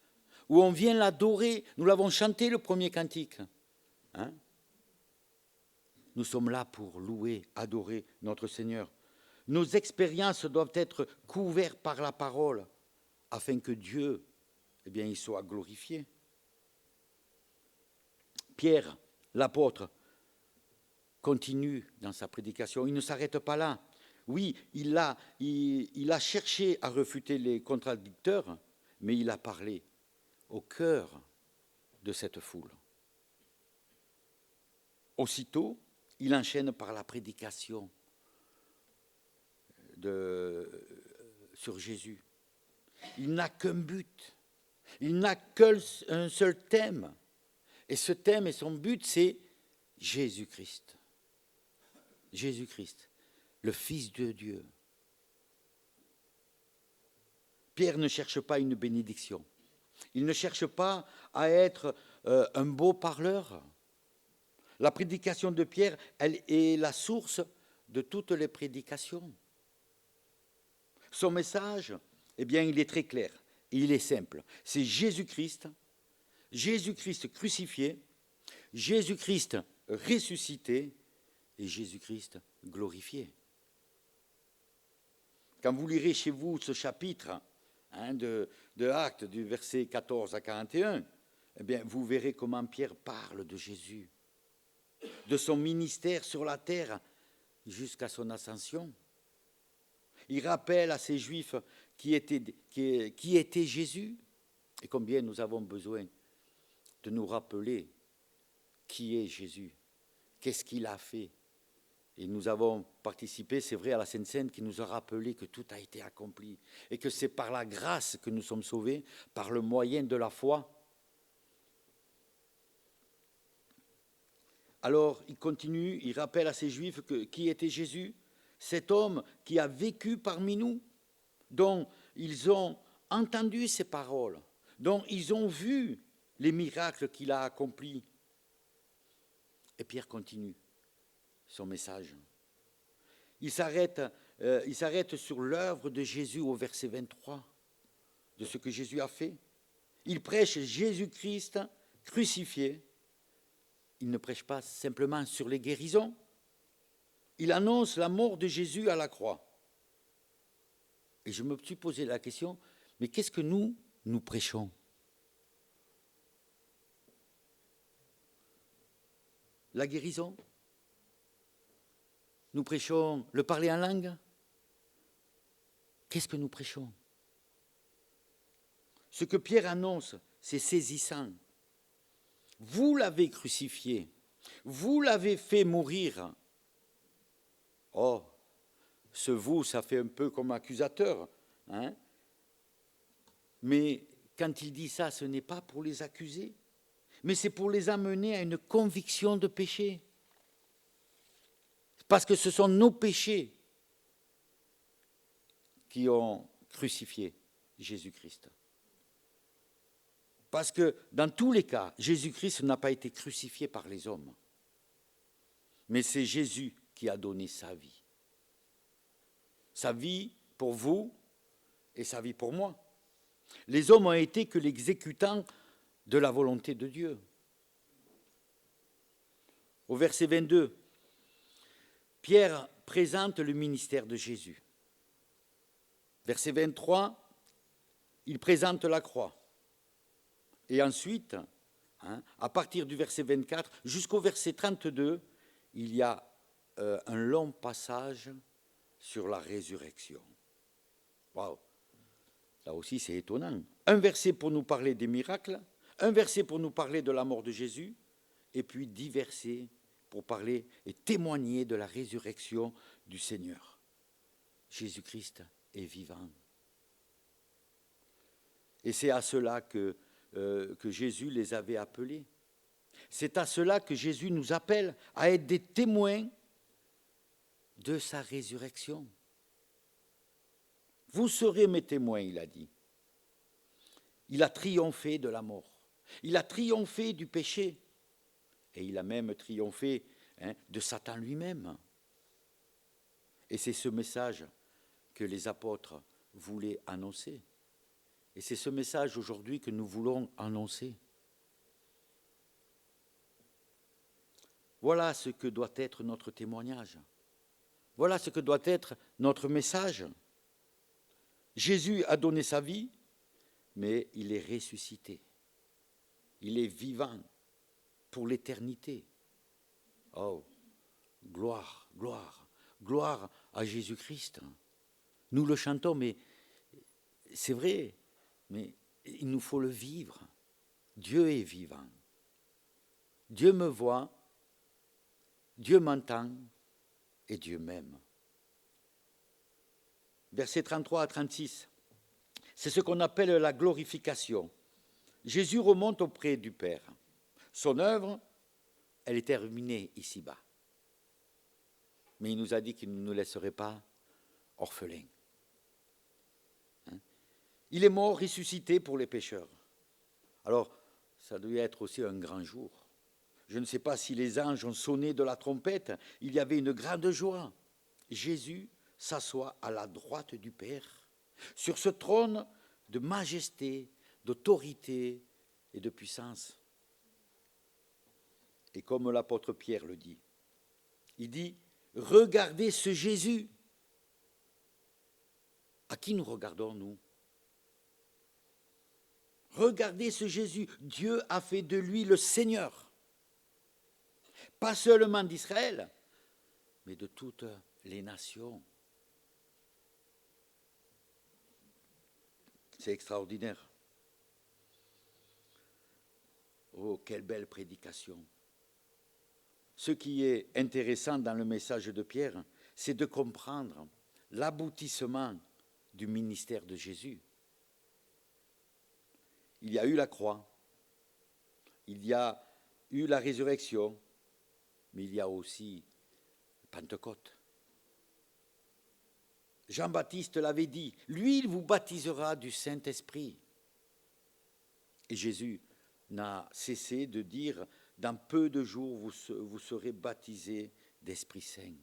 où on vient l'adorer. Nous l'avons chanté le premier cantique. Hein? Nous sommes là pour louer, adorer notre Seigneur. Nos expériences doivent être couvertes par la parole, afin que Dieu, eh bien, il soit glorifié. Pierre, l'apôtre, continue dans sa prédication. Il ne s'arrête pas là. Oui, il a cherché à refuter les contradicteurs, mais il a parlé au cœur de cette foule. Aussitôt, il enchaîne par la prédication sur Jésus. Il n'a qu'un but, il n'a qu'un seul thème. Et ce thème et son but, c'est Jésus-Christ. Jésus-Christ, le Fils de Dieu. Pierre ne cherche pas une bénédiction. Il ne cherche pas à être un beau parleur. La prédication de Pierre, elle est la source de toutes les prédications. Son message, eh bien, il est très clair et il est simple. C'est Jésus-Christ, Jésus-Christ crucifié, Jésus-Christ ressuscité et Jésus-Christ glorifié. Quand vous lirez chez vous ce chapitre de Actes, du verset 14 à 41, eh bien, vous verrez comment Pierre parle de Jésus, de son ministère sur la terre jusqu'à son ascension. Il rappelle à ces Juifs qui était Jésus et combien nous avons besoin de nous rappeler qui est Jésus, qu'est-ce qu'il a fait. Et nous avons participé, c'est vrai, à la Sainte Seine qui nous a rappelé que tout a été accompli et que c'est par la grâce que nous sommes sauvés, par le moyen de la foi. Alors, il continue, il rappelle à ces Juifs qui était Jésus, cet homme qui a vécu parmi nous, dont ils ont entendu ses paroles, dont ils ont vu les miracles qu'il a accomplis. Et Pierre continue son message. Il s'arrête sur l'œuvre de Jésus au verset 23, de ce que Jésus a fait. Il prêche Jésus-Christ crucifié. Il ne prêche pas simplement sur les guérisons. Il annonce la mort de Jésus à la croix. Et je me suis posé la question, mais qu'est-ce que nous prêchons? la guérison? Nous prêchons le parler en langue? Qu'est-ce que nous prêchons? Ce que Pierre annonce, c'est saisissant. Vous l'avez crucifié, vous l'avez fait mourir. Oh, ce vous, ça fait un peu comme accusateur, hein? Mais quand il dit ça, ce n'est pas pour les accuser, mais c'est pour les amener à une conviction de péché. Parce que ce sont nos péchés qui ont crucifié Jésus-Christ. Parce que dans tous les cas, Jésus-Christ n'a pas été crucifié par les hommes, mais c'est Jésus qui a donné sa vie. Sa vie pour vous et sa vie pour moi. Les hommes ont été que l'exécutant de la volonté de Dieu. Au verset 22, Pierre présente le ministère de Jésus. Verset 23, il présente la croix. Et ensuite, à partir du verset 24 jusqu'au verset 32, il y a un long passage sur la résurrection. Waouh! Là aussi, c'est étonnant. Un verset pour nous parler des miracles, un verset pour nous parler de la mort de Jésus, et puis 10 versets pour parler et témoigner de la résurrection du Seigneur. Jésus-Christ est vivant. Et c'est à cela que Jésus les avait appelés. C'est à cela que Jésus nous appelle, à être des témoins de sa résurrection. Vous serez mes témoins, il a dit. Il a triomphé de la mort. Il a triomphé du péché. Et il a même triomphé de Satan lui-même. Et c'est ce message que les apôtres voulaient annoncer. Et c'est ce message aujourd'hui que nous voulons annoncer. Voilà ce que doit être notre témoignage. Voilà ce que doit être notre message. Jésus a donné sa vie, mais il est ressuscité. Il est vivant pour l'éternité. Oh, gloire, gloire, gloire à Jésus-Christ. Nous le chantons, mais c'est vrai, mais il nous faut le vivre. Dieu est vivant. Dieu me voit, Dieu m'entend et Dieu m'aime. Versets 33 à 36, c'est ce qu'on appelle la glorification. Jésus remonte auprès du Père. Son œuvre, elle est terminée ici-bas. Mais il nous a dit qu'il ne nous laisserait pas orphelins. Il est mort, ressuscité pour les pécheurs. Alors, ça devait être aussi un grand jour. Je ne sais pas si les anges ont sonné de la trompette, il y avait une grande joie. Jésus s'assoit à la droite du Père, sur ce trône de majesté, d'autorité et de puissance. Et comme l'apôtre Pierre le dit, il dit, regardez ce Jésus. À qui nous regardons, nous? Regardez ce Jésus. Dieu a fait de lui le Seigneur. Pas seulement d'Israël, mais de toutes les nations. C'est extraordinaire. Oh, quelle belle prédication. Ce qui est intéressant dans le message de Pierre, c'est de comprendre l'aboutissement du ministère de Jésus. Il y a eu la croix, il y a eu la résurrection, mais il y a aussi Pentecôte. Jean-Baptiste l'avait dit, lui, il vous baptisera du Saint-Esprit. Et Jésus n'a cessé de dire, dans peu de jours, vous serez baptisés d'Esprit Saint.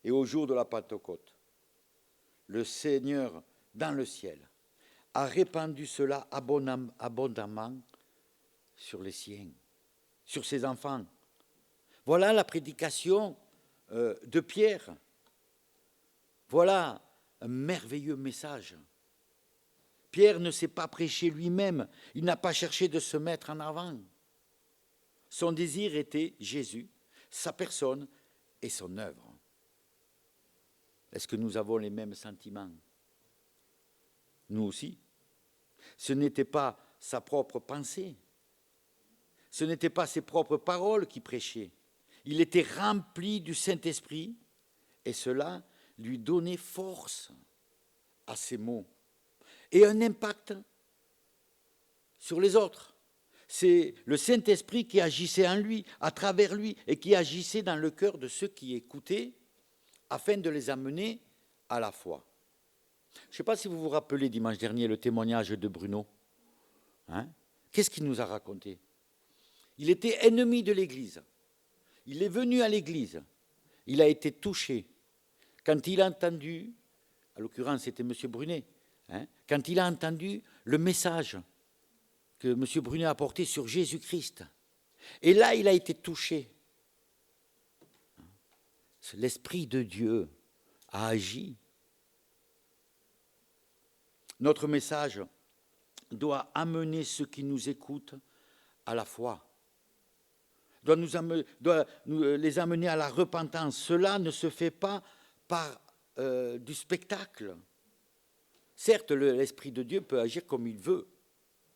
Et au jour de la Pentecôte, le Seigneur, dans le ciel, a répandu cela abondamment sur les siens, sur ses enfants. Voilà la prédication de Pierre. Voilà un merveilleux message. Pierre ne s'est pas prêché lui-même, il n'a pas cherché de se mettre en avant. Son désir était Jésus, sa personne et son œuvre. Est-ce que nous avons les mêmes sentiments? Nous aussi. Ce n'était pas sa propre pensée. Ce n'étaient pas ses propres paroles qu'il prêchait. Il était rempli du Saint-Esprit et cela lui donnait force à ses mots et un impact sur les autres. C'est le Saint-Esprit qui agissait en lui, à travers lui, et qui agissait dans le cœur de ceux qui écoutaient afin de les amener à la foi. Je ne sais pas si vous vous rappelez dimanche dernier le témoignage de Bruno. Qu'est-ce qu'il nous a raconté? Il était ennemi de l'Église. Il est venu à l'Église. Il a été touché. Quand il a entendu, à l'occurrence c'était M. Brunet, quand il a entendu le message que M. Brunet a apporté sur Jésus-Christ. Et là, il a été touché. L'Esprit de Dieu a agi. Notre message doit amener ceux qui nous écoutent à la foi, doit les amener à la repentance. Cela ne se fait pas par du spectacle. Certes, l'Esprit de Dieu peut agir comme il veut,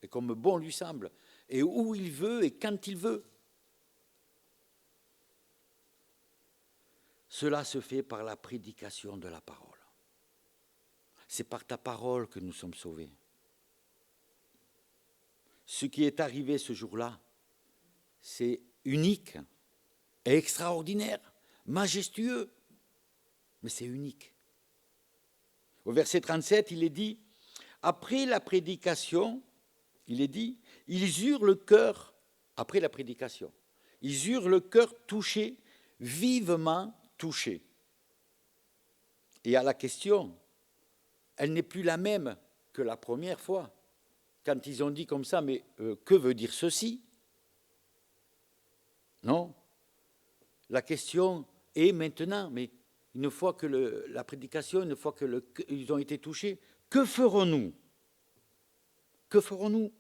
et comme bon lui semble, et où il veut et quand il veut. Cela se fait par la prédication de la parole. C'est par ta parole que nous sommes sauvés. Ce qui est arrivé ce jour-là, c'est unique, et extraordinaire, majestueux, mais c'est unique. Au verset 37, il est dit, après la prédication, il est dit, ils eurent le cœur, après la prédication, ils eurent le cœur touché, vivement touché. Et à la question, elle n'est plus la même que la première fois. Quand ils ont dit comme ça, mais que veut dire ceci? Non. La question est maintenant, mais une fois que la prédication, une fois qu'ils ont été touchés, que ferons-nous? Que ferons-nous?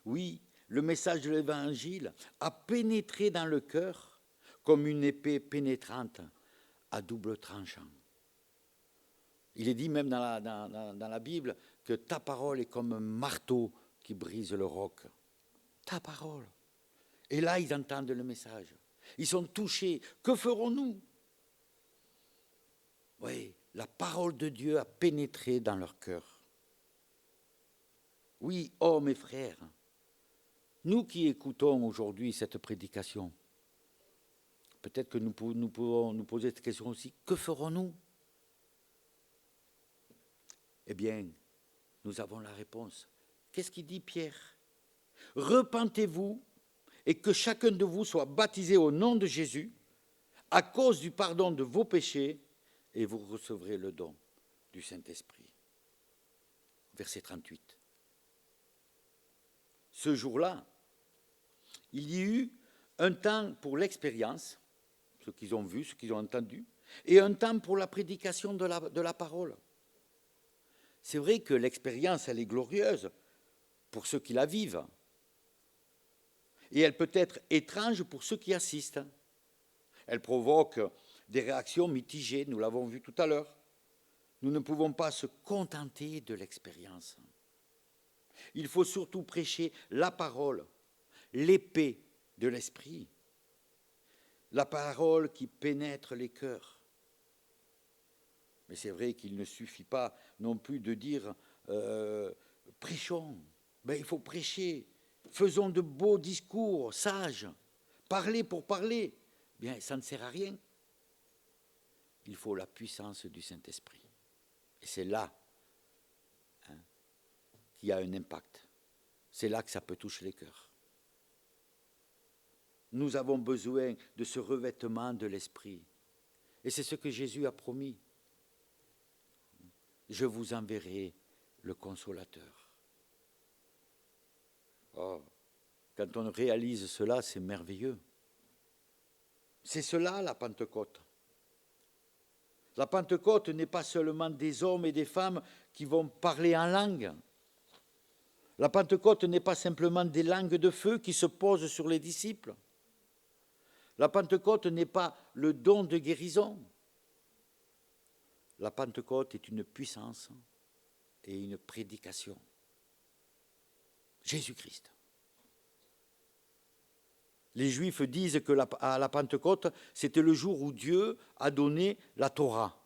Oui, le message de l'Évangile a pénétré dans le cœur comme une épée pénétrante à double tranchant. Il est dit même dans la Bible que ta parole est comme un marteau qui brise le roc. Ta parole. Et là, ils entendent le message. Ils sont touchés. Que ferons-nous? Oui, la parole de Dieu a pénétré dans leur cœur. Oui, oh mes frères, nous qui écoutons aujourd'hui cette prédication, peut-être que nous pouvons nous poser cette question aussi. Que ferons-nous? Eh bien, nous avons la réponse. Qu'est-ce qu'il dit Pierre? Repentez-vous et que chacun de vous soit baptisé au nom de Jésus à cause du pardon de vos péchés et vous recevrez le don du Saint-Esprit. Verset 38. Ce jour-là, il y eut un temps pour l'expérience, ce qu'ils ont vu, ce qu'ils ont entendu, et un temps pour la prédication de la parole. C'est vrai que l'expérience, elle est glorieuse pour ceux qui la vivent. Et elle peut être étrange pour ceux qui assistent. Elle provoque des réactions mitigées, nous l'avons vu tout à l'heure. Nous ne pouvons pas se contenter de l'expérience. Il faut surtout prêcher la parole, l'épée de l'esprit, la parole qui pénètre les cœurs. Mais c'est vrai qu'il ne suffit pas non plus de dire prêchons. Ben, il faut prêcher. Faisons de beaux discours sages. Parler pour parler. Bien, ça ne sert à rien. Il faut la puissance du Saint-Esprit. Et c'est là qu'il y a un impact. C'est là que ça peut toucher les cœurs. Nous avons besoin de ce revêtement de l'Esprit. Et c'est ce que Jésus a promis. Je vous enverrai le Consolateur. Oh, quand on réalise cela, c'est merveilleux. C'est cela la Pentecôte. La Pentecôte n'est pas seulement des hommes et des femmes qui vont parler en langue. La Pentecôte n'est pas simplement des langues de feu qui se posent sur les disciples. La Pentecôte n'est pas le don de guérison. La Pentecôte est une puissance et une prédication. Jésus-Christ. Les Juifs disent que à la Pentecôte, c'était le jour où Dieu a donné la Torah.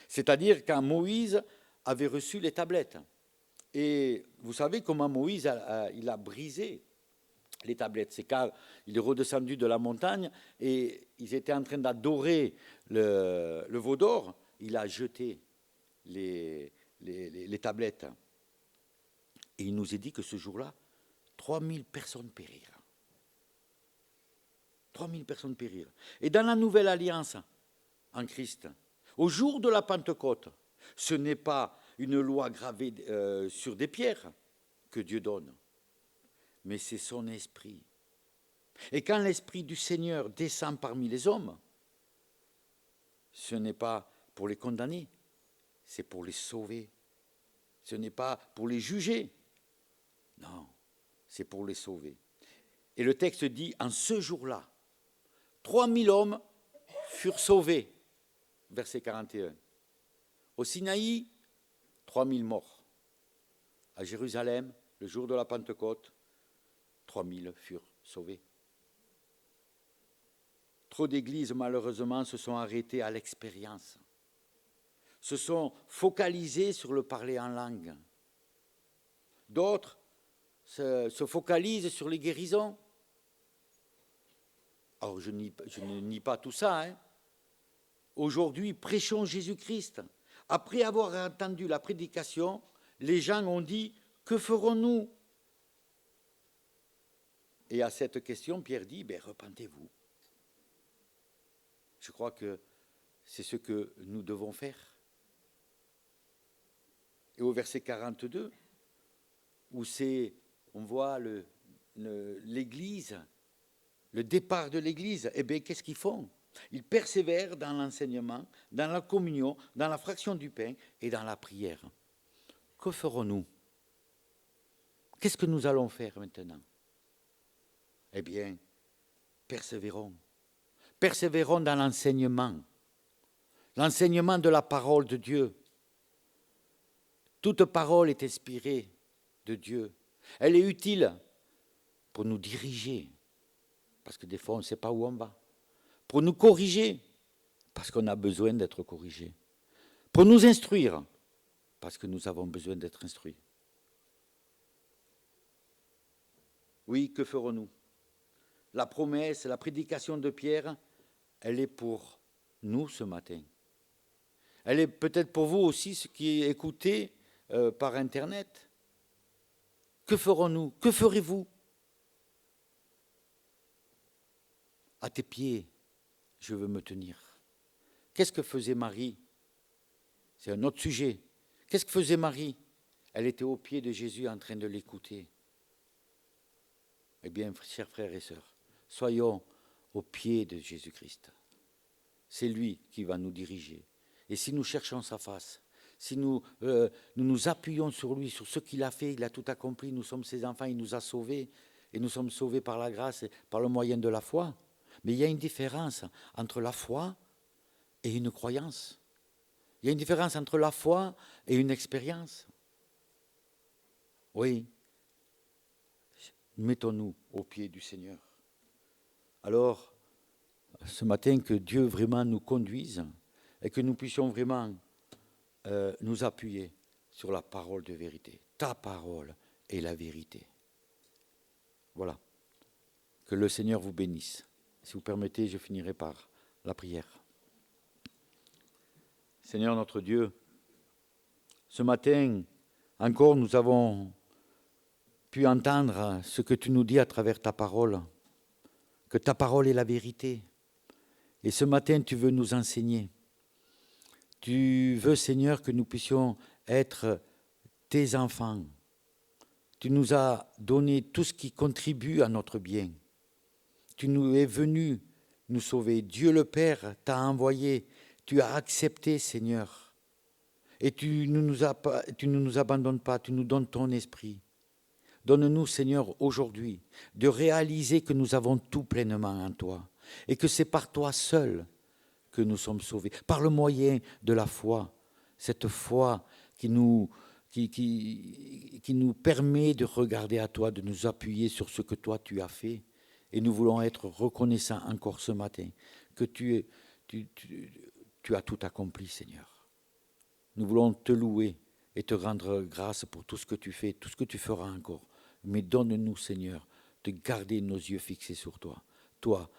C'est-à-dire quand Moïse avait reçu les tablettes. Et vous savez comment Moïse il a brisé les tablettes. C'est quand il est redescendu de la montagne et ils étaient en train d'adorer le veau d'or. Il a jeté les tablettes. Et il nous est dit que ce jour-là, 3000 personnes périrent. 3000 personnes périrent. Et dans la nouvelle alliance en Christ, au jour de la Pentecôte, ce n'est pas une loi gravée sur des pierres que Dieu donne, mais c'est son esprit. Et quand l'esprit du Seigneur descend parmi les hommes, ce n'est pas pour les condamner, c'est pour les sauver. Ce n'est pas pour les juger, non, c'est pour les sauver. Et le texte dit, en ce jour-là, 3000 hommes furent sauvés, verset 41. Au Sinaï, 3000 morts. À Jérusalem, le jour de la Pentecôte, 3000 furent sauvés. Trop d'églises, malheureusement, se sont arrêtées à l'expérience, se sont focalisées sur le parler en langue. D'autres se focalisent sur les guérisons. Alors, je ne nie pas tout ça. Aujourd'hui, prêchons Jésus-Christ. Après avoir entendu la prédication, les gens ont dit, que ferons-nous? Et à cette question, Pierre dit, repentez-vous. Je crois que c'est ce que nous devons faire. Et au verset 42, où on voit l'Église, le départ de l'Église, qu'est-ce qu'ils font? Ils persévèrent dans l'enseignement, dans la communion, dans la fraction du pain et dans la prière. Que ferons-nous? Qu'est-ce que nous allons faire maintenant? Persévérons. Persévérons dans l'enseignement de la parole de Dieu. Toute parole est inspirée de Dieu. Elle est utile pour nous diriger, parce que des fois on ne sait pas où on va. Pour nous corriger, parce qu'on a besoin d'être corrigé. Pour nous instruire, parce que nous avons besoin d'être instruits. Oui, que ferons-nous? La promesse, la prédication de Pierre, elle est pour nous ce matin. Elle est peut-être pour vous aussi, ceux qui écoutez par Internet. Que ferons-nous? Que ferez-vous? À tes pieds, je veux me tenir. Qu'est-ce que faisait Marie? C'est un autre sujet. Qu'est-ce que faisait Marie? Elle était au pied de Jésus en train de l'écouter. Eh bien, chers frères et sœurs, soyons au pied de Jésus-Christ. C'est lui qui va nous diriger. Et si nous cherchons sa face, si nous nous appuyons sur lui, sur ce qu'il a fait, il a tout accompli, nous sommes ses enfants, il nous a sauvés, et nous sommes sauvés par la grâce et par le moyen de la foi. Mais il y a une différence entre la foi et une croyance. Il y a une différence entre la foi et une expérience. Oui. Mettons-nous au pied du Seigneur. Alors, ce matin, que Dieu vraiment nous conduise et que nous puissions vraiment nous appuyer sur la parole de vérité. Ta parole est la vérité. Voilà. Que le Seigneur vous bénisse. Si vous permettez, je finirai par la prière. Seigneur notre Dieu, ce matin, encore, nous avons pu entendre ce que tu nous dis à travers ta parole, que ta parole est la vérité. Et ce matin, tu veux nous enseigner. Tu veux, Seigneur, que nous puissions être tes enfants. Tu nous as donné tout ce qui contribue à notre bien. Tu nous es venu nous sauver. Dieu le Père t'a envoyé. Tu as accepté, Seigneur. Et tu ne nous abandonnes pas, tu nous donnes ton esprit. Donne-nous, Seigneur, aujourd'hui, de réaliser que nous avons tout pleinement en toi et que c'est par toi seul que nous sommes sauvés, par le moyen de la foi, cette foi qui nous permet de regarder à toi, de nous appuyer sur ce que toi tu as fait. Et nous voulons être reconnaissants encore ce matin que tu as tout accompli, Seigneur. Nous voulons te louer et te rendre grâce pour tout ce que tu fais, tout ce que tu feras encore. Mais donne-nous, Seigneur, de garder nos yeux fixés sur toi. Toi,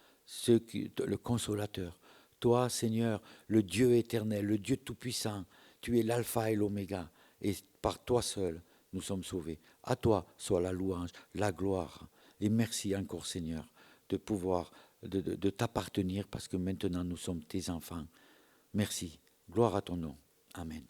le consolateur. Toi, Seigneur, le Dieu éternel, le Dieu tout-puissant. Tu es l'alpha et l'oméga. Et par toi seul, nous sommes sauvés. À toi soit la louange, la gloire. Et merci encore, Seigneur, de pouvoir, de t'appartenir parce que maintenant nous sommes tes enfants. Merci. Gloire à ton nom. Amen.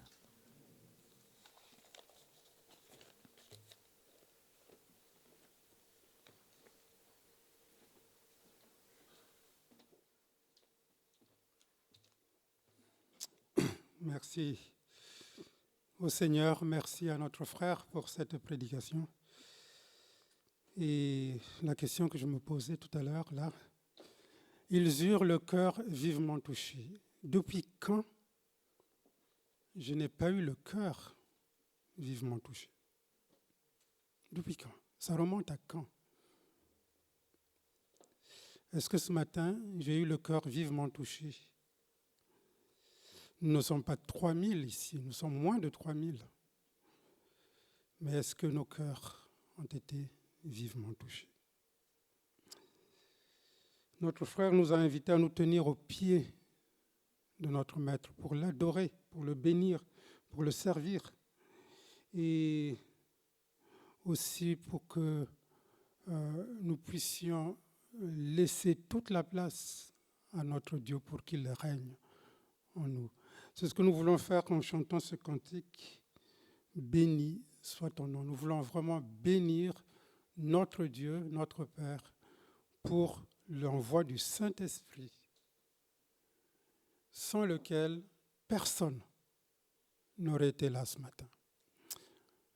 Merci au Seigneur, merci à notre frère pour cette prédication. Et la question que je me posais tout à l'heure, là, ils eurent le cœur vivement touché. Depuis quand je n'ai pas eu le cœur vivement touché? Depuis quand? Ça remonte à quand? Est-ce que ce matin, j'ai eu le cœur vivement touché? Nous ne sommes pas 3000 ici, nous sommes moins de 3000. Mais est-ce que nos cœurs ont été vivement touchés? Notre frère nous a invités à nous tenir aux pieds de notre Maître pour l'adorer, pour le bénir, pour le servir. Et aussi pour que nous puissions laisser toute la place à notre Dieu pour qu'il règne en nous. C'est ce que nous voulons faire en chantant ce cantique. Béni soit ton nom. Nous voulons vraiment bénir notre Dieu, notre Père, pour l'envoi du Saint-Esprit, sans lequel personne n'aurait été là ce matin.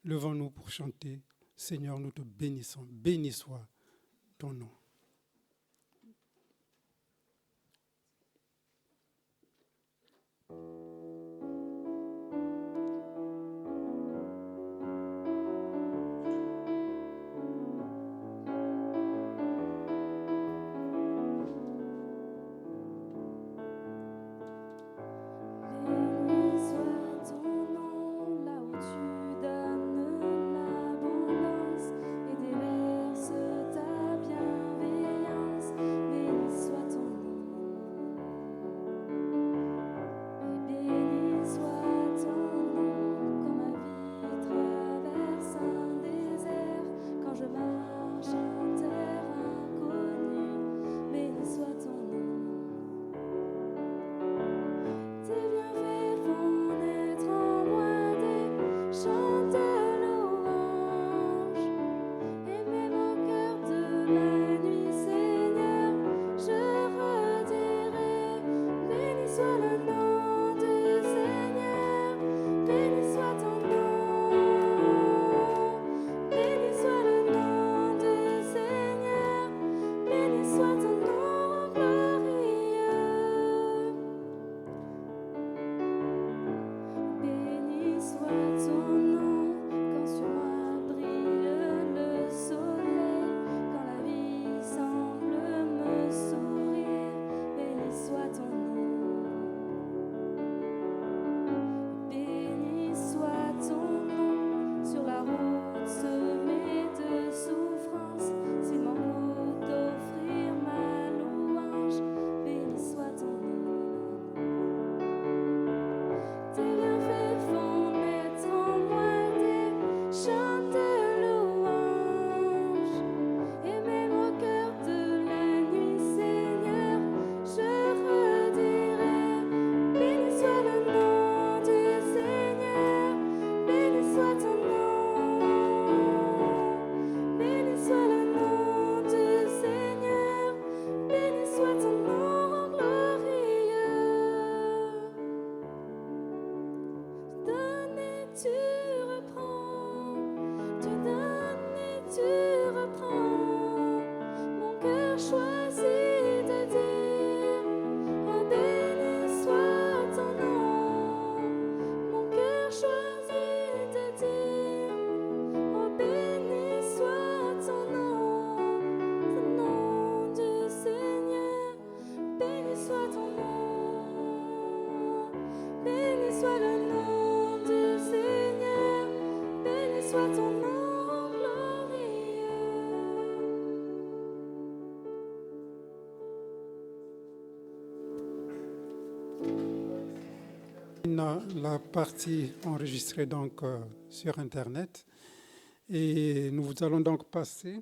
Levons-nous pour chanter. Seigneur, nous te bénissons. Béni soit ton nom. Béni soit ton nom, là où tu donnes l'abondance et déverses ta bienveillance. tu reprends. Tu donnes et tu reprends. Mon cœur choisit de dire, oh béni soit ton nom. Mon cœur choisit de dire, oh béni soit ton nom du Seigneur. Béni soit ton nom, béni soit le nom du Seigneur, béni soit ton nom glorieux. La partie enregistrée donc sur Internet. Et nous allons donc passer